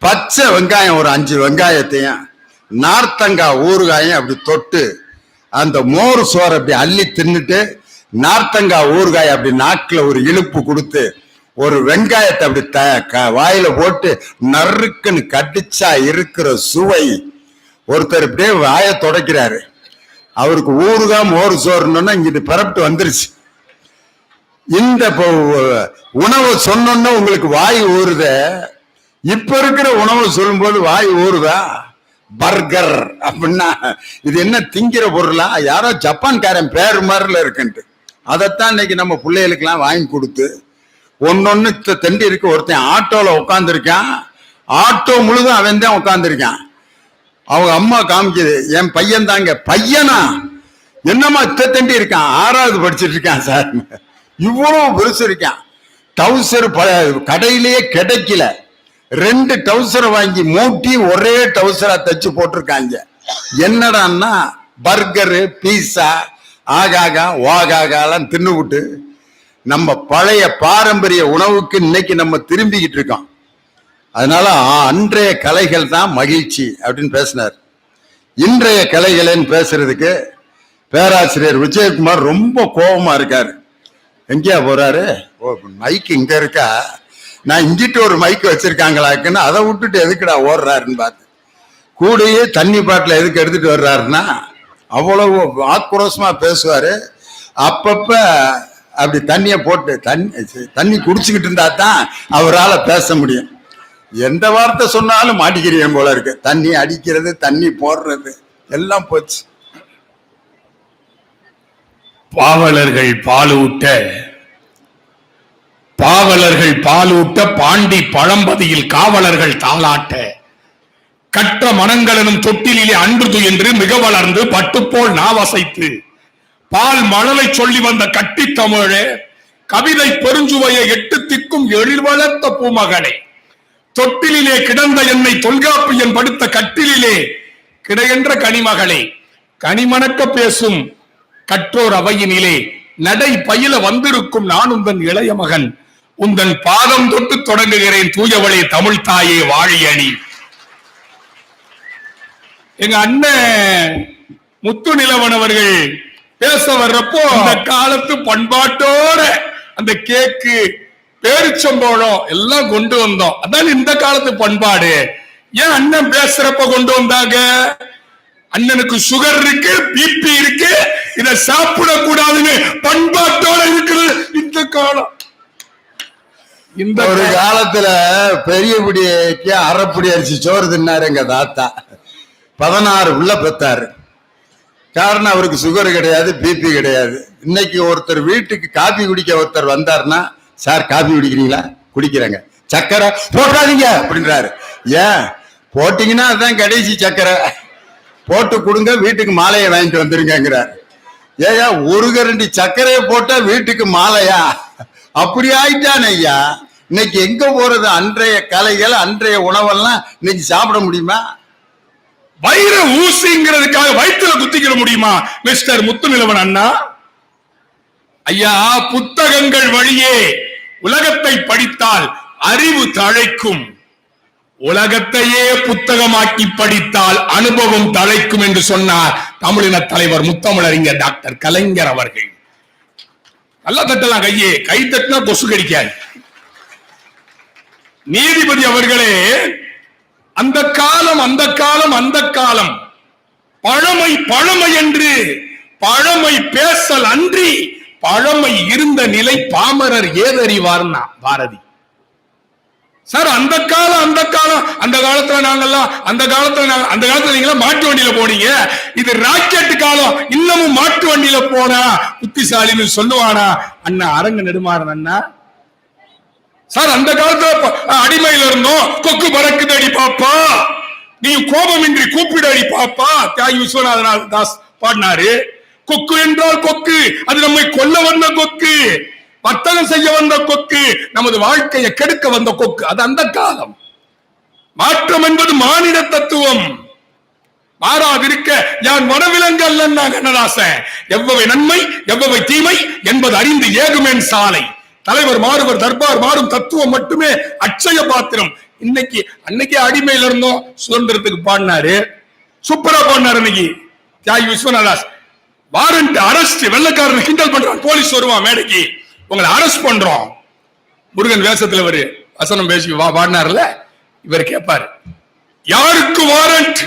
பச்சை வெங்காயம் ஒரு 5 வெங்காயத்தையும் நார்த்தங்காய் ஊறுகாயும் அப்படி தொட்டு அந்த மோர் சோறை அப்படி அள்ளி தின்னுட்டு நார்த்தங்காய் ஊறுகாய் அப்படி நாக்குல ஒரு இழுப்பு கொடுத்து ஒரு வெங்காயத்தை அப்படி வாயில போட்டு நறுக்குன்னு கடிச்சா இருக்கிற சுவை. ஒருத்தர் இப்படியே வாயை துடைக்கிறாரு, அவருக்கு ஊறுகாய் மோர் சோறுன்னா இங்கிட்டு பரப்பிட்டு வந்துருச்சு. இந்த உணவு சொன்னோன்னா உங்களுக்கு வாய் ஊறுத. இப்ப இருக்கிற உணவு சொல்லும் போது வாய் ஊறுதா? பர்கர் அப்படின்னா இது என்ன திங்கிற பொருளா? யாரோ ஜப்பான்காரன் பேர் மாதிரில இருக்குன்ட்டு அதைத்தான் இன்னைக்கு நம்ம பிள்ளைகளுக்கெல்லாம் வாங்கி கொடுத்து ஒன்னொன்னு தண்டி இருக்கு. ஒருத்தன் ஆட்டோல உட்காந்துருக்கான், ஆட்டோ முழுதும் அவன் தான் உட்காந்துருக்கான். அவங்க அம்மா காமிக்குது, என் பையன் தாங்க. பையனா? என்னம்மா தண்டி இருக்கான்? 6வது படிச்சுட்டு இருக்கான் சார். இவ்வளவு பெருசு இருக்கான். டவுசர் கடையிலேயே கிடைக்கல, 2 டவுசரை வாங்கி மூட்டி ஒரே டவுசரா தச்சு போட்டிருக்காங்க. என்னடான்னா பர்கரு பீஸா ஆகாகா வாகாகாலாம் தின்னு விட்டு நம்ம பழைய பாரம்பரிய உணவுக்கு இன்னைக்கு நம்ம திரும்பிக்கிட்டு இருக்கோம். அதனால அன்றைய கலைகள் தான் மகிழ்ச்சி அப்படின்னு பேசினார். இன்றைய கலைகள்னு பேசுறதுக்கு பேராசிரியர் விஜயகுமார் ரொம்ப கோபமா இருக்காரு. எங்கேயா போறாரு? மைக் இங்க இருக்கா, நான் இங்கிட்டு ஒரு மைக் வச்சிருக்காங்களாக்குன்னு அதை விட்டுட்டு எதுக்குடா ஓடுறாருன்னு பார்த்து கூடயே தண்ணி பாட்டில் எதுக்கு எடுத்துட்டு வர்றாருன்னா அவ்வளவு ஆக்ரோஷமா பேசுவாரு. அப்பப்ப அப்படி தண்ணியை போட்டு தண்ணி குடிச்சுக்கிட்டு இருந்தா தான் அவரால் பேச முடியும். எந்த வார்த்தை சொன்னாலும் மாட்டிக்கிறீங்க போல இருக்கு. தண்ணி அடிக்கிறது, தண்ணி போடுறது எல்லாம் போச்சு. பாவலர்கள் பாலூட்ட பாண்டி பழம்பதியில் காவலர்கள் தாளாட்ட கற்ற மனங்களனும் தொட்டிலே அன்று துயின்று மிக வளர்ந்து பட்டுப்போல் நாவசைத்து பால் மழலை சொல்லி வந்த கட்டி தமிழே கவிதை பெருஞ்சுவையை 8 திக்கும் எழில் வளர்த்த பூமகனை தொட்டிலே கிடந்த என்னை தொல்காப்பியன் படுத்த கட்டிலே கிடைக்கின்ற கனிமகளே கனிமணக்க பேசும் கற்றோர் அவையினிலே நடை பயில வந்திருக்கும் நான் உந்தன் இளைய மகன் உந்தன் பாதம் தொட்டு தொடங்குகிறேன் தூயவளே தமிழ் தாயே வாழியணி. எங்க அண்ணன் முத்து நிலவன் அவர்கள் பேச வர்றப்போ அந்த காலத்து பண்பாட்டோட அந்த கேக்கு பேரிச்சம்பழம் எல்லாம் கொண்டு வந்தோம். அதான் இந்த காலத்து பண்பாடு. ஏன் அண்ணன் பேசுறப்ப கொண்டு வந்தாங்க? அண்ணனுக்கு சுகர் இருக்கு, பிபி இருக்கு, இத சாப்பிடக்கூடாதுன்னு பண்பாட்டோட இருக்கிறது இந்த காலம். இந்த ஒரு காலத்துல பெரிய பிடிக்கு அரைப்பிடி அரிசி சோறு தின்னாரு எங்க தாத்தா. 16 உள்ள பெத்தாரு. காரணம் அவருக்கு சுகர் கிடையாது, பிபி கிடையாது. இன்னைக்கு ஒருத்தர் வீட்டுக்கு காபி குடிக்க ஒருத்தர் வந்தாருன்னா, சார் காபி குடிக்கிறீங்களா? குடிக்கிறாங்க. சக்கரை போட்டாதீங்க அப்படின்றாரு. ஏன் போட்டீங்கன்னா அதுதான் கடைசி சக்கரை, போட்டு கொடுங்க, வீட்டுக்கு மாலையை வாங்கிட்டு வந்துருங்கிறார். ஏயா ஒரு கரண்டி சர்க்கரையை போட்டா வீட்டுக்கு மாலையா? அப்படி ஆயிட்டான் ஐயா. இன்னைக்கு எங்க போறது? அன்றைய கலைகள் அன்றைய உணவெல்லாம் இன்னைக்கு சாப்பிட முடியுமா? வைர ஊசிங்கிறதுக்காக வயிற்றுல குத்திக்கிற முடியுமா மிஸ்டர் முத்துநிலவன் அண்ணா? ஐயா, புத்தகங்கள் வழியே உலகத்தை படித்தால் அறிவு தழைக்கும், உலகத்தையே புத்தகமாக்கி படித்தால் அனுபவம் தழைக்கும் என்று சொன்னார் தமிழின தலைவர் முத்தமிழறிஞர் டாக்டர் கலைஞர் அவர்கள். நல்லா தட்டலாம் கையே, கை தட்டினா கொசு கடிக்காது. நீதிபதி அவர்களே, அந்த காலம் பழமை என்று பழமை பேசல் அன்றி பழமை இருந்த நிலை பாமரர் ஏதறிவார்னா பாரதி. சார் அந்த காலத்துல நாங்கெல்லாம் அந்த காலத்துல நீங்க மாட்டு வண்டியில போனீங்க. இது ராக்கெட் காலம். இன்னமும் மாட்டு வண்டியில போனா புத்திசாலின்னு சொல்லுவானா அண்ணா அரங்க நெடுமாறன் அண்ணா? சார் அந்த காலத்துல அடிமையில இருந்தோம். கொக்கு பறக்குது அடி பாப்பா, நீ கோபமின்றி கூப்பிடு அடி பாப்பா. தியாகி விஸ்வநாதன் தாஸ் பாடினாரு. கொக்கு என்றால் கொக்கு, அது நம்மை கொல்ல வந்த கொக்கு, வர்த்தகம் செய்ய வந்த கொக்கு, நமது வாழ்க்கையை கெடுக்க வந்த கொக்கு. அது அந்த காலம். மாற்றம் என்பது மானிட தத்துவம். மாறாதிருக்க யான் வனவிலங்கு அல்ல கண்ணதாசன். எவ்வளவு நன்மை எவ்வளவு தீமை என்பது அறிந்து ஏகுமேன் சாலை. தலைவர் மாறுவர் தர்பார் மாறும் தத்துவம் மட்டுமே அட்சய பாத்திரம். அன்னைக்கு அடிமையில இருந்தோம், சுதந்திரத்துக்கு பாடினாரு, சூப்பரா பாடினாரு. இன்னைக்கு தியாகி விஸ்வநாதாஸ் வாரண்ட் அரெஸ்ட், வெள்ளக்காரன் கிண்டல் பண்றான், போலீஸ் வருவான் மேடைக்கு, உங்களை அரெஸ்ட் பண்றோம். முருகன் வேஷத்துல ஒரு வசனம் பேசி பாடினார்ல, இவர் கேட்பாரு, யாருக்கு வாரண்ட்?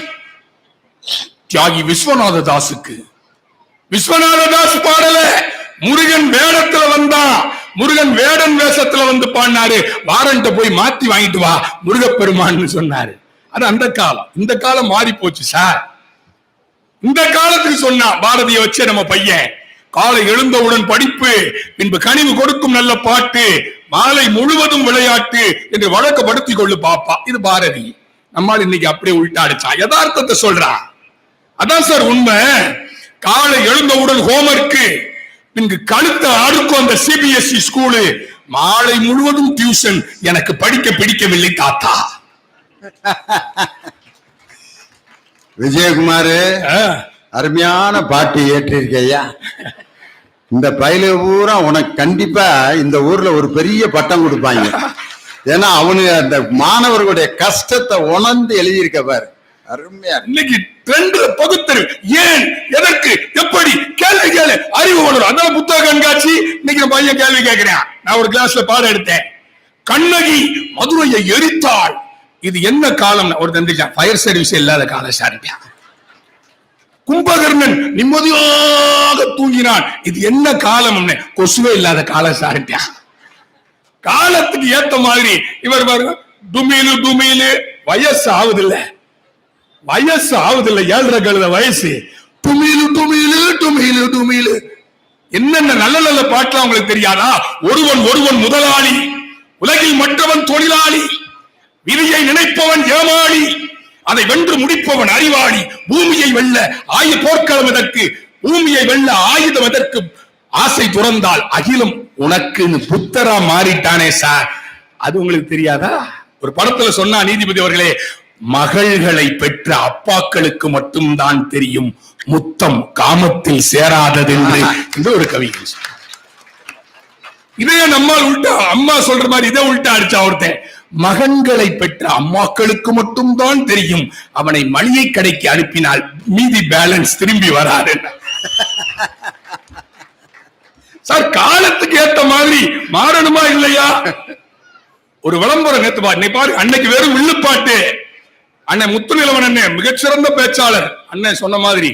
தியாகி விஸ்வநாத தாஸுக்கு. விஸ்வநாத தாஸ் பாடல, முருகன் வேடத்துல வந்தான், முருகன் வேடன் வேஷத்துல வந்து பாடினாரு. வாரண்ட போய் மாத்தி வாங்கிட்டு வா முருகப்பெருமான்னு சொன்னாரு. அது அந்த காலம். இந்த காலம் மாறி போச்சு சார். இந்த காலத்துக்கு சொன்னா பாரதிய வச்ச நம்ம பையன், காலை எழுந்தவுடன் படிப்பு, பின்பு கனிவு கொடுக்கும் நல்ல பாட்டு, மாலை முழுவதும் விளையாட்டு என்று வழக்கப்படுத்தி கொள்ளு பாப்பா. இது பாரதி. நம்மால் இன்னைக்கு அப்படியே உள்டாடிச்சா, யதார்த்தத்தை சொல்றான். அதான் சார் உண்மை. காலை எழுந்தவுடன் ஹோம்வொர்க், பின்பு கழுத்த அடுக்கும் அந்த சிபிஎஸ்இ ஸ்கூலு, மாலை முழுவதும் டியூஷன். எனக்கு படிக்க பிடிக்கவில்லை தாத்தா. விஜயகுமார் அருமையான பாட்டு ஏற்றிருக்கையா. இந்த பயில பூரா உனக்கு கண்டிப்பா இந்த ஊர்ல ஒரு பெரிய பட்டம் கொடுப்பாங்க. ஏன்னா அவனுக்கு அந்த மாணவர்களுடைய கஷ்டத்தை உணர்ந்து எழுதியிருக்க பாரு, அருமையா. இன்னைக்கு ட்ரெண்ட்ல பகுத்தறிவு, ஏன் எதற்கு எப்படி கேள்வி கேளு, அறிவு வளரும். அதான் புத்தக கண்காட்சி. இன்னைக்கு பையன் கேள்வி கேட்கிறேன். நான் ஒரு கிளாஸ்ல பாடம் எடுத்தேன். கண்ணகி மதுரையை எரித்தாள், இது என்ன காலம்? ஒரு தந்திச்சான், ஃபயர் சர்வீஸ் இல்லாத காலம் சார். கும்பகர்ணன் நிம்மதியாக தூங்கினான், இது என்ன காலம்? கொசுவே இல்லாத காலம் சார். காலத்துக்கு ஏத்த மாதிரி இவர் பாருங்க, டுமீலு டுமீலு. வயசு ஆகுதில்ல, வயசு ஆகுதில்ல, 7.5 கழுத வயசு. டுமீலு டுமீலு டுமீலு டுமீலு. என்னென்ன நல்ல நல்ல பாட்டுலாம் உங்களுக்கு தெரியாதா? ஒருவன் ஒருவன் முதலாளி, உலகில் மற்றவன் தொழிலாளி, விதியை நினைப்பவன் ஏமாளி, அதை வென்று முடிப்பவன் அறிவாளி. பூமியை வெல்ல போர்க்களம் எதற்கு, பூமியை வெல்ல ஆயுதம் எதற்கு, ஆசை துறந்தால் அகிலம் உனக்குன்னு புத்தரா மாறிட்டானே சார். அது உங்களுக்கு தெரியாதா? ஒரு படத்துல சொன்னா நீதிபதி அவர்களே, மகள்களை பெற்ற அப்பாக்களுக்கு மட்டும்தான் தெரியும் முத்தம் காமத்தில் சேராதது என்று ஒரு கவி. இதே நம்மால் உள்டா, அம்மா சொல்ற மாதிரி இதை உள்டா அடிச்சா ஒருத்தன், மகன்களை பெற்ற அம்மாக்களுக்கு மட்டும்தான் தெரியும், அவனை மளிகை கடைக்கு அனுப்பினால் மீதி பேலன்ஸ் திரும்பி வராது. சார் காலத்துக்கு ஏத்த மாதிரி மாறணுமா இல்லையா? ஒரு விளம்பரம் நேத்து பாரு, அன்னைக்கு வெறும் வில்லுப்பாட்டு. அண்ணன் முத்துநிலவன் அண்ணன் மிகச்சிறந்த பேச்சாளர். அண்ணன் சொன்ன மாதிரி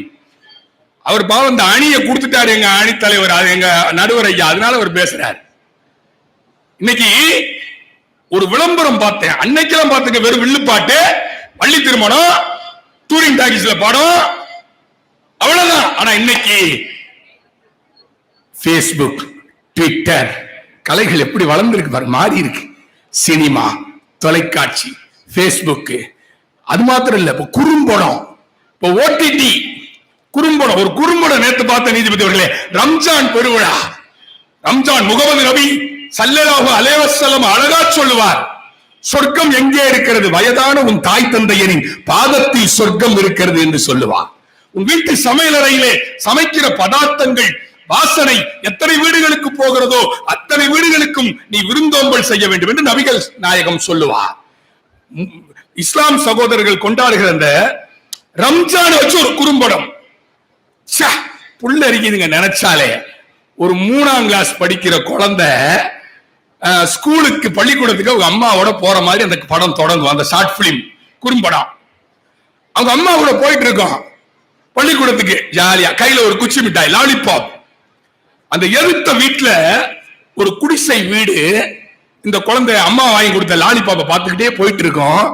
அவர் பாவம் இந்த அணியை கொடுத்துட்டாரு எங்க அணி தலைவர், எங்க நடுவர் ஐயா, அதனால அவர் பேசுறாரு. இன்னைக்கு ஒரு விளம்பரம் பார்த்தேன், அன்னைக்கெல்லாம் பார்த்துக்க வெறும் வில்லுப்பாட்டு, பள்ளி திருமணம், டூரிங் டாக்கீஸ்ல படம், அவ்வளவுதான். ஆனா இன்னைக்கு பேஸ்புக், ட்விட்டர், கலைகள் எப்படி வளர்ந்துருக்கு பாரு, மாறி இருக்கு. சினிமா, தொலைக்காட்சி, பேஸ்புக், அது மாத்திரம் இல்ல, இப்ப குறும்படம், இப்ப ஓடிடி குறும்படம். ஒரு குறும்படம் நேத்து பார்த்த நீதிபதி அவர்களே, ரம்ஜான் பெருவிழா. ரம்ஜான் முகமது நபி ஸல்லல்லாஹு அலைஹி வஸல்லம் அழகா சொல்லுவார், சொர்க்கம் எங்கே இருக்கிறது? வயதான உன் தாய் தந்தையரின் பாதத்தில் சொர்க்கம் இருக்கிறது என்று சொல்லுவார். உன் வீட்டு சமையலறையிலே சமைக்கிற பதார்த்தங்கள் வாசனை எத்தனை வீடுகளுக்கு போகிறதோ அத்தனை வீடுகளுக்கும் நீ விருந்தோம்பல் செய்ய வேண்டும் என்று நபிகள் நாயகம் சொல்லுவார். இஸ்லாம் சகோதரர்கள் கொண்டாடுகிற அந்த ரம்ஜான் வச்சு ஒரு குறும்படம், புள்ள அரிக்குதுங்க நினைச்சாலே. ஒரு 3ஆம் கிளாஸ் படிக்கிற குழந்தை ஸ்கூலுக்கு பள்ளிக்கூடத்துக்கு அவங்க அம்மாவோட போற மாதிரி அந்த படம் தொடங்கும். அந்த ஷார்ட் பிலிம் குறும்படம். அவங்க அம்மா கூட போயிட்டு இருக்கோம் பள்ளிக்கூடத்துக்கு, ஜாலியா கையில ஒரு குச்சி மிட்டாய் லாலிபாப். அந்த எதிர்த்த வீட்டுல ஒரு குடிசை வீடு. இந்த குழந்தை அம்மா வாங்கி கொடுத்த லாலிபாப்பை பார்த்துக்கிட்டே போயிட்டு இருக்கோம்.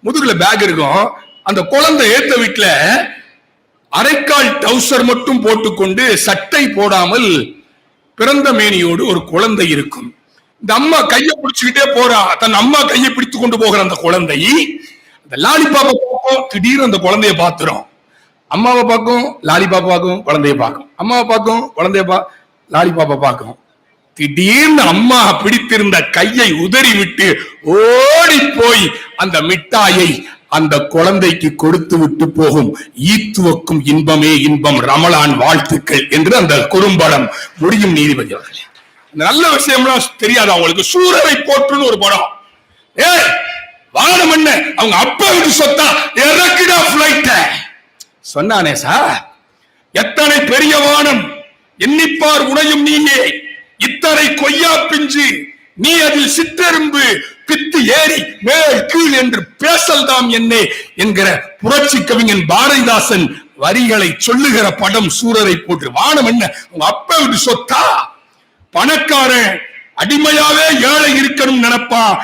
முதுகுல பேக் இருக்கும். அந்த குழந்தை ஏத்த வீட்டுல அரைக்கால் டவுசர் மட்டும் போட்டுக்கொண்டு சட்டை போடாமல் பிறந்த மேனியோடு ஒரு குழந்தை இருக்கும். இந்த அம்மா கையை பிடிச்சுக்கிட்டே போறா. தன் அம்மா கையை பிடித்து கொண்டு போகிற அந்த குழந்தை அந்த லாலிபாப்பை பார்க்கும். திடீர்னு அந்த குழந்தைய பார்த்துரும். அம்மாவை பார்க்கும், லாலிபாப்பா பார்க்கும், குழந்தைய பார்க்கும். அம்மாவை பார்க்கும், குழந்தைய லாலிபாப்பா பார்க்கும். திடீர்னு அம்மா பிடித்திருந்த கையை உதறி விட்டு ஓடி போய் அந்த மிட்டாயை அந்த குழந்தைக்கு கொடுத்து விட்டு போகும் ஈத்துவக்கும் இன்பமே இன்பம் ரமலான் வாழ்த்துக்கள் என்று அந்த குறும்படம் முடியும். நீதிபதி அவர்களே, நல்ல விஷயம்லாம் தெரியாது அவங்களுக்கு. சூரரை போற்றுன்னு ஒரு படம். வானம் என்ன அவங்க அப்பாவுக்கு சொத்தா, இறக்குடா பிளைட்ட சொன்னானே சார். எத்தனை பெரிய வானம், எண்ணிப்பார் உடையும் நீயே, இத்தனை கொய்யா பிஞ்சு நீ அதில் சிற்றெரும்பு பித்து ஏறி மேல் கீழ் என்று பேசல் தாம் என்னே என்கிற புரட்சி கவிஞன் பாரதிதாசன் வரிகளை சொல்லுகிற படம் சூரரை போற்று. வானம் என்ன உங்க அப்பாவுக்கு சொத்தா? பணக்காரன் அடிமையாவே ஏழை இருக்கணும் நினைப்பான்.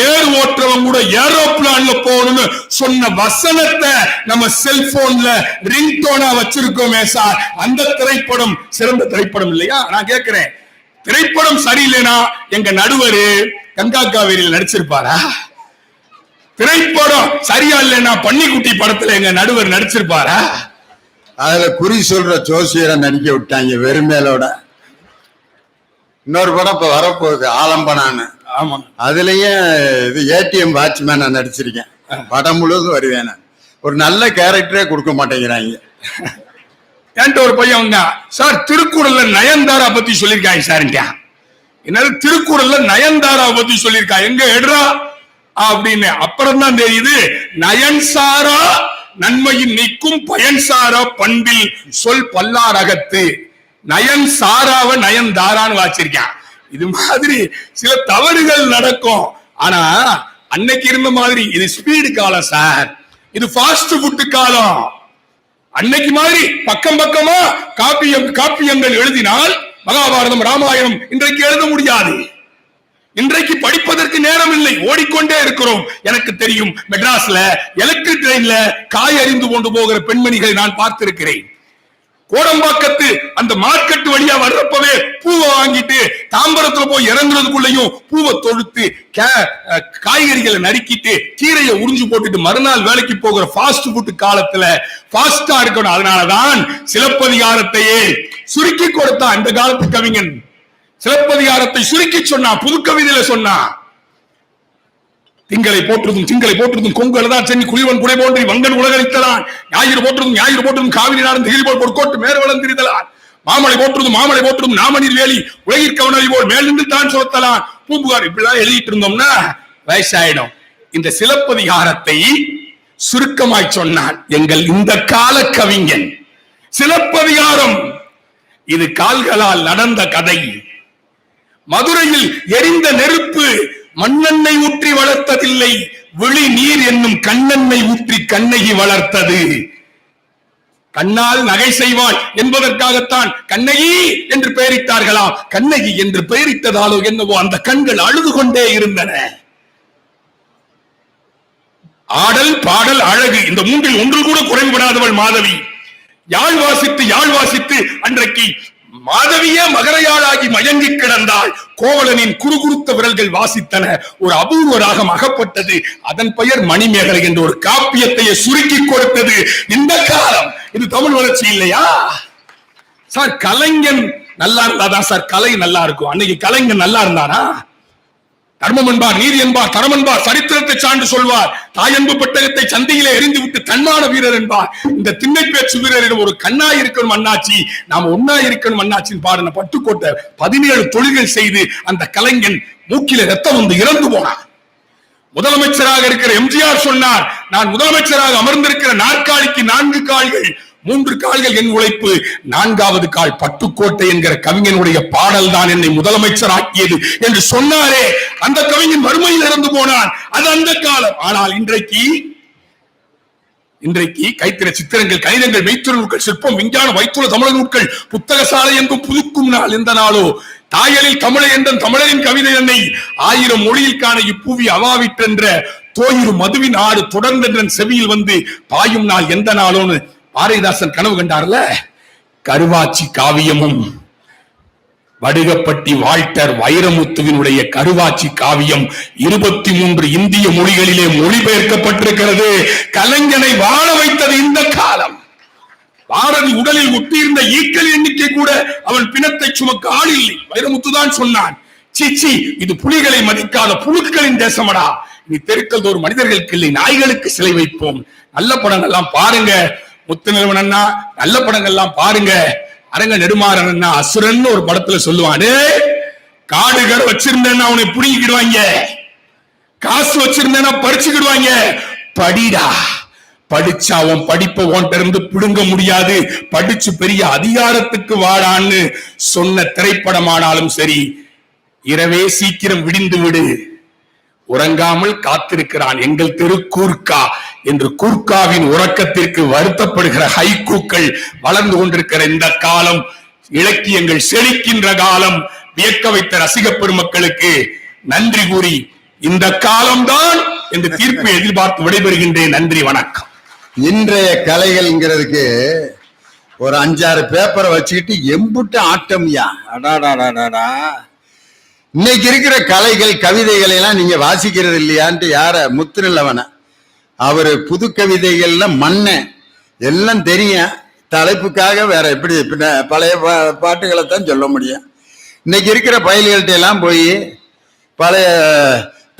ஏர் ஓட்டுறவங்க கூட ஏரோப்ளான்ல போகணும்னு சொன்ன வசனத்தை நம்ம செல்போன்ல ரிங்டோனா வச்சிருக்கோமே சார். அந்த திரைப்படம் சிறந்த திரைப்படம் இல்லையா? நான் கேட்கிறேன், திரைப்படம் சரியில்லைனா எங்க நடுவர் கங்கா காவேரியில் நடிச்சிருப்பாரா? திரைப்படம் சரியா இல்லைன்னா பன்னிக்குட்டி படத்துல எங்க நடுவர் நடிச்சிருப்பாரா? அதுல குறி சொல்ற ஜோசியரை நடிக்க விட்டாங்க வெறுமேலோட. இன்னொரு படம் இப்ப வரப்போகுது, ஆலம்பனான்னு. ஆமா, அதுலயும் இது ஏடிஎம் வாட்ச்மேன் நான் நடிச்சிருக்கேன். படம் முழுவதும் வருவேன். ஒரு நல்ல கேரக்டரே கொடுக்க மாட்டேங்கிறாங்க. என்கிட்ட ஒரு பையன் வந்தான், சார் திருக்குறள்ல நயன்தாரா பத்தி சொல்லியிருக்காங்க சார். என்னது திருக்குறள்ல நயன்தாரா பத்தி சொல்லியிருக்கா? எங்க எடுறா அப்படின்னு. அப்புறம் தான் தெரியுது, நயன்சாரா நன்மையின் நீக்கும் பயன்சாரா பண்பில் சொல் பல்லாரகத்து. நயன் சாராவ நயன்தாரான்னு வாச்சிருக்கான். இது மாதிரி சில தவறுகள் நடக்கும். ஆனா அன்னைக்கு இருந்த மாதிரி இது ஸ்பீடு காலம் சார், இது ஃபாஸ்ட் ஃபுட் காலம். அன்னைக்கு மாதிரி பக்கம் பக்கமா காப்பியங்கள் எழுதினால் மகாபாரதம் ராமாயணம் இன்றைக்கு எழுத முடியாது. இன்றைக்கு படிப்பதற்கு நேரம் இல்லை, ஓடிக்கொண்டே இருக்கிறோம். எனக்கு தெரியும், மெட்ராஸ்ல எலக்ட்ரிக் ட்ரெயின்ல காய் அறிந்து கொண்டு போகிற பெண்மணிகளை நான் பார்த்திருக்கிறேன். கோடம்பாக்கத்து அந்த மார்க்கெட் வழியா வர்றப்பவே பூவை வாங்கிட்டு தாம்பரத்துல போய் இறங்குறதுக்குள்ளயும் பூவை தொடுத்து காய்கறிகளை நறுக்கிட்டு கீரையை உறிஞ்சு போட்டுட்டு மறுநாள் வேலைக்கு போகிற ஃபாஸ்ட் ஃபுட் காலத்துல ஃபாஸ்டா இருக்கணும். அதனாலதான் சிலப்பதிகாரத்தையே சுருக்கி கொடுத்தான் இந்த காலத்து கவிஞன். சிலப்பதிகாரத்தை சுருக்கி சொன்னா, புது கவிதையில சொன்னா, திங்களை போற்றுதும் கொங்கலதான் சென்னி குளிவன் குடை போன்றி வங்கன் உலகழித்தலான், ஞாயிறு போற்றுதும் காவிரி நாடும் திகிரி போல் பொற்கோட்டு மேற வளர்ந்திருந்தலான், மாமலை போற்றுதும் நாமநீர் வேலி உலகிற்கவனி போல் மேல் நின்று தான் சுரத்தலான், பூம்புகார். இப்படிலாம் எழுதிட்டு இருந்தோம்னா வயசாயிடும். இந்த சிலப்பதிகாரத்தை சுருக்கமாய் சொன்னான் எங்கள் இந்த கால கவிஞன். சிலப்பதிகாரம் இது கால்களால் நடந்த கதை. மதுரையில் எரிந்த நெருப்பு மண்ணெண்ணெய் ஊற்றி வளர்த்ததில்லை, விழி நீர் என்னும் கண்ணெண்ணெய் ஊற்றி கண்ணகி வளர்த்தது. கண்ணால் நகை செய்வாள் என்பதற்காகத்தான் கண்ணகி என்று பெயரிட்டார்களாம். கண்ணகி என்று பெயரிட்டதாலோ என்னவோ அந்த கண்கள் அழுது கொண்டே இருந்தன. ஆடல் பாடல் அழகு இந்த மூன்றில் ஒன்று கூட குறைபடாதவள் மாதவி. யாழ் வாசித்து அன்றைக்கு மாதவியே மகரையாளாகி மயங்கி கிடந்தாள். கோவலனின் குறுகுறுத்த விரல்கள் வாசித்தன. ஒரு அபூர்வ ராகம் அகப்பட்டது. அதன் பெயர் மணிமேகலை என்ற ஒரு காப்பியத்தையே சுருக்கி கொடுத்தது இந்த காலம். இது தமிழ் வளர்ச்சி இல்லையா சார்? கலைஞன் நல்லா இருந்தாதான் சார் கலை நல்லா இருக்கும். அன்னைக்கு கலைஞன் நல்லா இருந்தானா? தர்மம் என்பார், நீதி என்பார், தரம் என்பார், சரித்திரத்தை சான்று சொல்வார், தாயன்பு பெட்டகத்தை சந்தையிலே எரிந்து விட்டு தன்மான வீரர் என்பார். இந்த திண்ணை பேச்சு வீரரிடம் ஒரு கண்ணாய் இருக்கணும் அண்ணாச்சி, நாம ஒன்னா இருக்கணும் அண்ணாச்சின்னு பாடின பட்டுக்கோட்டை 17 தொழில்கள் செய்து அந்த கலைஞன் மூக்கில ரத்தம் வந்து இறந்து போனார். முதலமைச்சராக இருக்கிற எம்ஜிஆர் சொன்னார், நான் முதலமைச்சராக அமர்ந்திருக்கிற நாற்காலிக்கு 4 கால்கள், 3 கால்கள் என் உழைப்பு, 4வது கால் பட்டுக்கோட்டை என்கிற கவிஞனுடைய பாடல் தான் என்னை முதலமைச்சர் ஆக்கியது என்று சொன்னாரே. அந்த கவிஞன் வறுமையில் இறந்து போனான். அது அந்த காலம். ஆனால் இன்றைக்கு கைத்திர சித்திரங்கள், கணிதங்கள், மெய்த்துறை நூல்கள், சிற்பம், விஞ்ஞானம், வைத்துள்ள தமிழ் நூல்கள், புத்தக சாலை எங்கும் புதுக்கும் நாள் எந்த நாளோ, தாயலில் தமிழை என்ற தமிழரின் கவிதை என்னை 1000 மொழியில் காண இப்புவி அவாவிட்டென்ற தோயிரு மதுவின் ஆடு தொடர்ந்தென்றன் செவியில் வந்து பாயும் நாள் எந்த நாளோன்னு பாரதிதாசன் கனவு கண்டார்ல. கருவாச்சி காவியமும் வடுகப்பட்டி வால்டர் வைரமுத்துவினுடைய கருவாச்சி காவியம் 23 இந்திய மொழிகளிலே மொழிபெயர்க்கப்பட்டிருக்கிறது. கலைஞனை வாழ வைத்தது இந்த காலம். பாரதி உடலில் ஒட்டியிருந்த ஈக்கள் எண்ணிக்கை கூட அவன் பிணத்தை சுமக்க ஆள் இல்லை. வைரமுத்து தான் சொன்னான், சீச்சி, இது புலிகளை மதிக்காத புழுக்களின் தேசமடா. நீ தெருக்கள் தோறும் மனிதர்களுக்கு இல்லை, நாய்களுக்கு சிலை வைப்போம். நல்ல படங்கள்லாம் பாருங்க. முத்துநிலவன் அண்ணா நல்ல படங்கள்லாம் பாருங்க. அரங்க நெடுமாறன் அண்ணா அசுரன் ஒரு படத்துல சொல்லுவானே, காடுகர் வச்சிருந்தேன்னா அவனை புடிங்கிடுவாங்க, காசு வச்சிருந்தேன்னா பறிச்சுக்கிடுவாங்க. படிடா, படிச்சா அவன் படிப்பை உன்கிட்ட இருந்து பிடுங்க முடியாது, படிச்சு பெரிய அதிகாரத்துக்கு வாடான்னு சொன்ன திரைப்படமானாலும் சரி, இரவே சீக்கிரம் விடிந்து விடு, உறங்காமல் காத்திருக்கிறான் எங்கள் தெரு கூர்க்கா என்று கூர்க்காவின் உறக்கத்திற்கு வருத்தப்படுகிற ஹைக்கூக்கள் வளர்ந்து கொண்டிருக்கிற இந்த காலம், இலக்கியங்கள் செழிக்கின்ற காலம், வியக்க வைத்த ரசிக பெருமக்களுக்கு நன்றி கூறி இந்த காலம்தான் என்று தீர்ப்பை எதிர்பார்த்து விடைபெறுகின்றேன். நன்றி, வணக்கம். இன்றைய கலைகள்ங்கிறதுக்கு ஒரு 5-6 பேப்பரை வச்சுக்கிட்டு எம்புட்டு ஆட்டம்யா. அடாடாடாடா, இன்னைக்கு இருக்கிற கலைகள் கவிதைகளை எல்லாம் நீங்க வாசிக்கிறது இல்லையான்ட்டு யார முத்துநிலவன அவரு புது கவிதைகள்ல மண்ண எல்லாம் தெரியும், தலைப்புக்காக வேற எப்படி பழைய பாட்டுகளை தான் சொல்ல முடியும். இன்னைக்கு இருக்கிற பயல்கள்ட்ட எல்லாம் போய் பழைய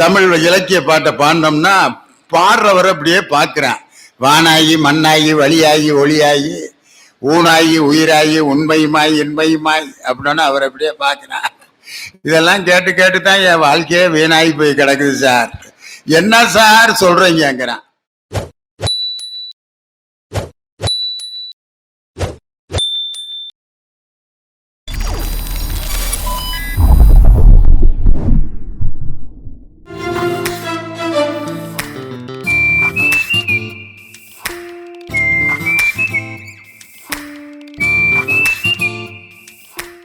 தமிழ் இலக்கிய பாட்டை பாடினோம்னா பாடுறவரை அப்படியே பார்க்கிறேன். வானாகி மண்ணாகி வழியாகி ஒளியாகி ஊனாகி உயிராகி உண்மையுமாய் இன்மையுமாய் அப்படின்னு அவர் அப்படியே பார்க்கிறேன். இதெல்லாம் கேட்டு கேட்டு தான் என் வாழ்க்கையே வீணாகி போய் கிடக்குது சார். என்ன சார் சொல்றீங்கிறான்.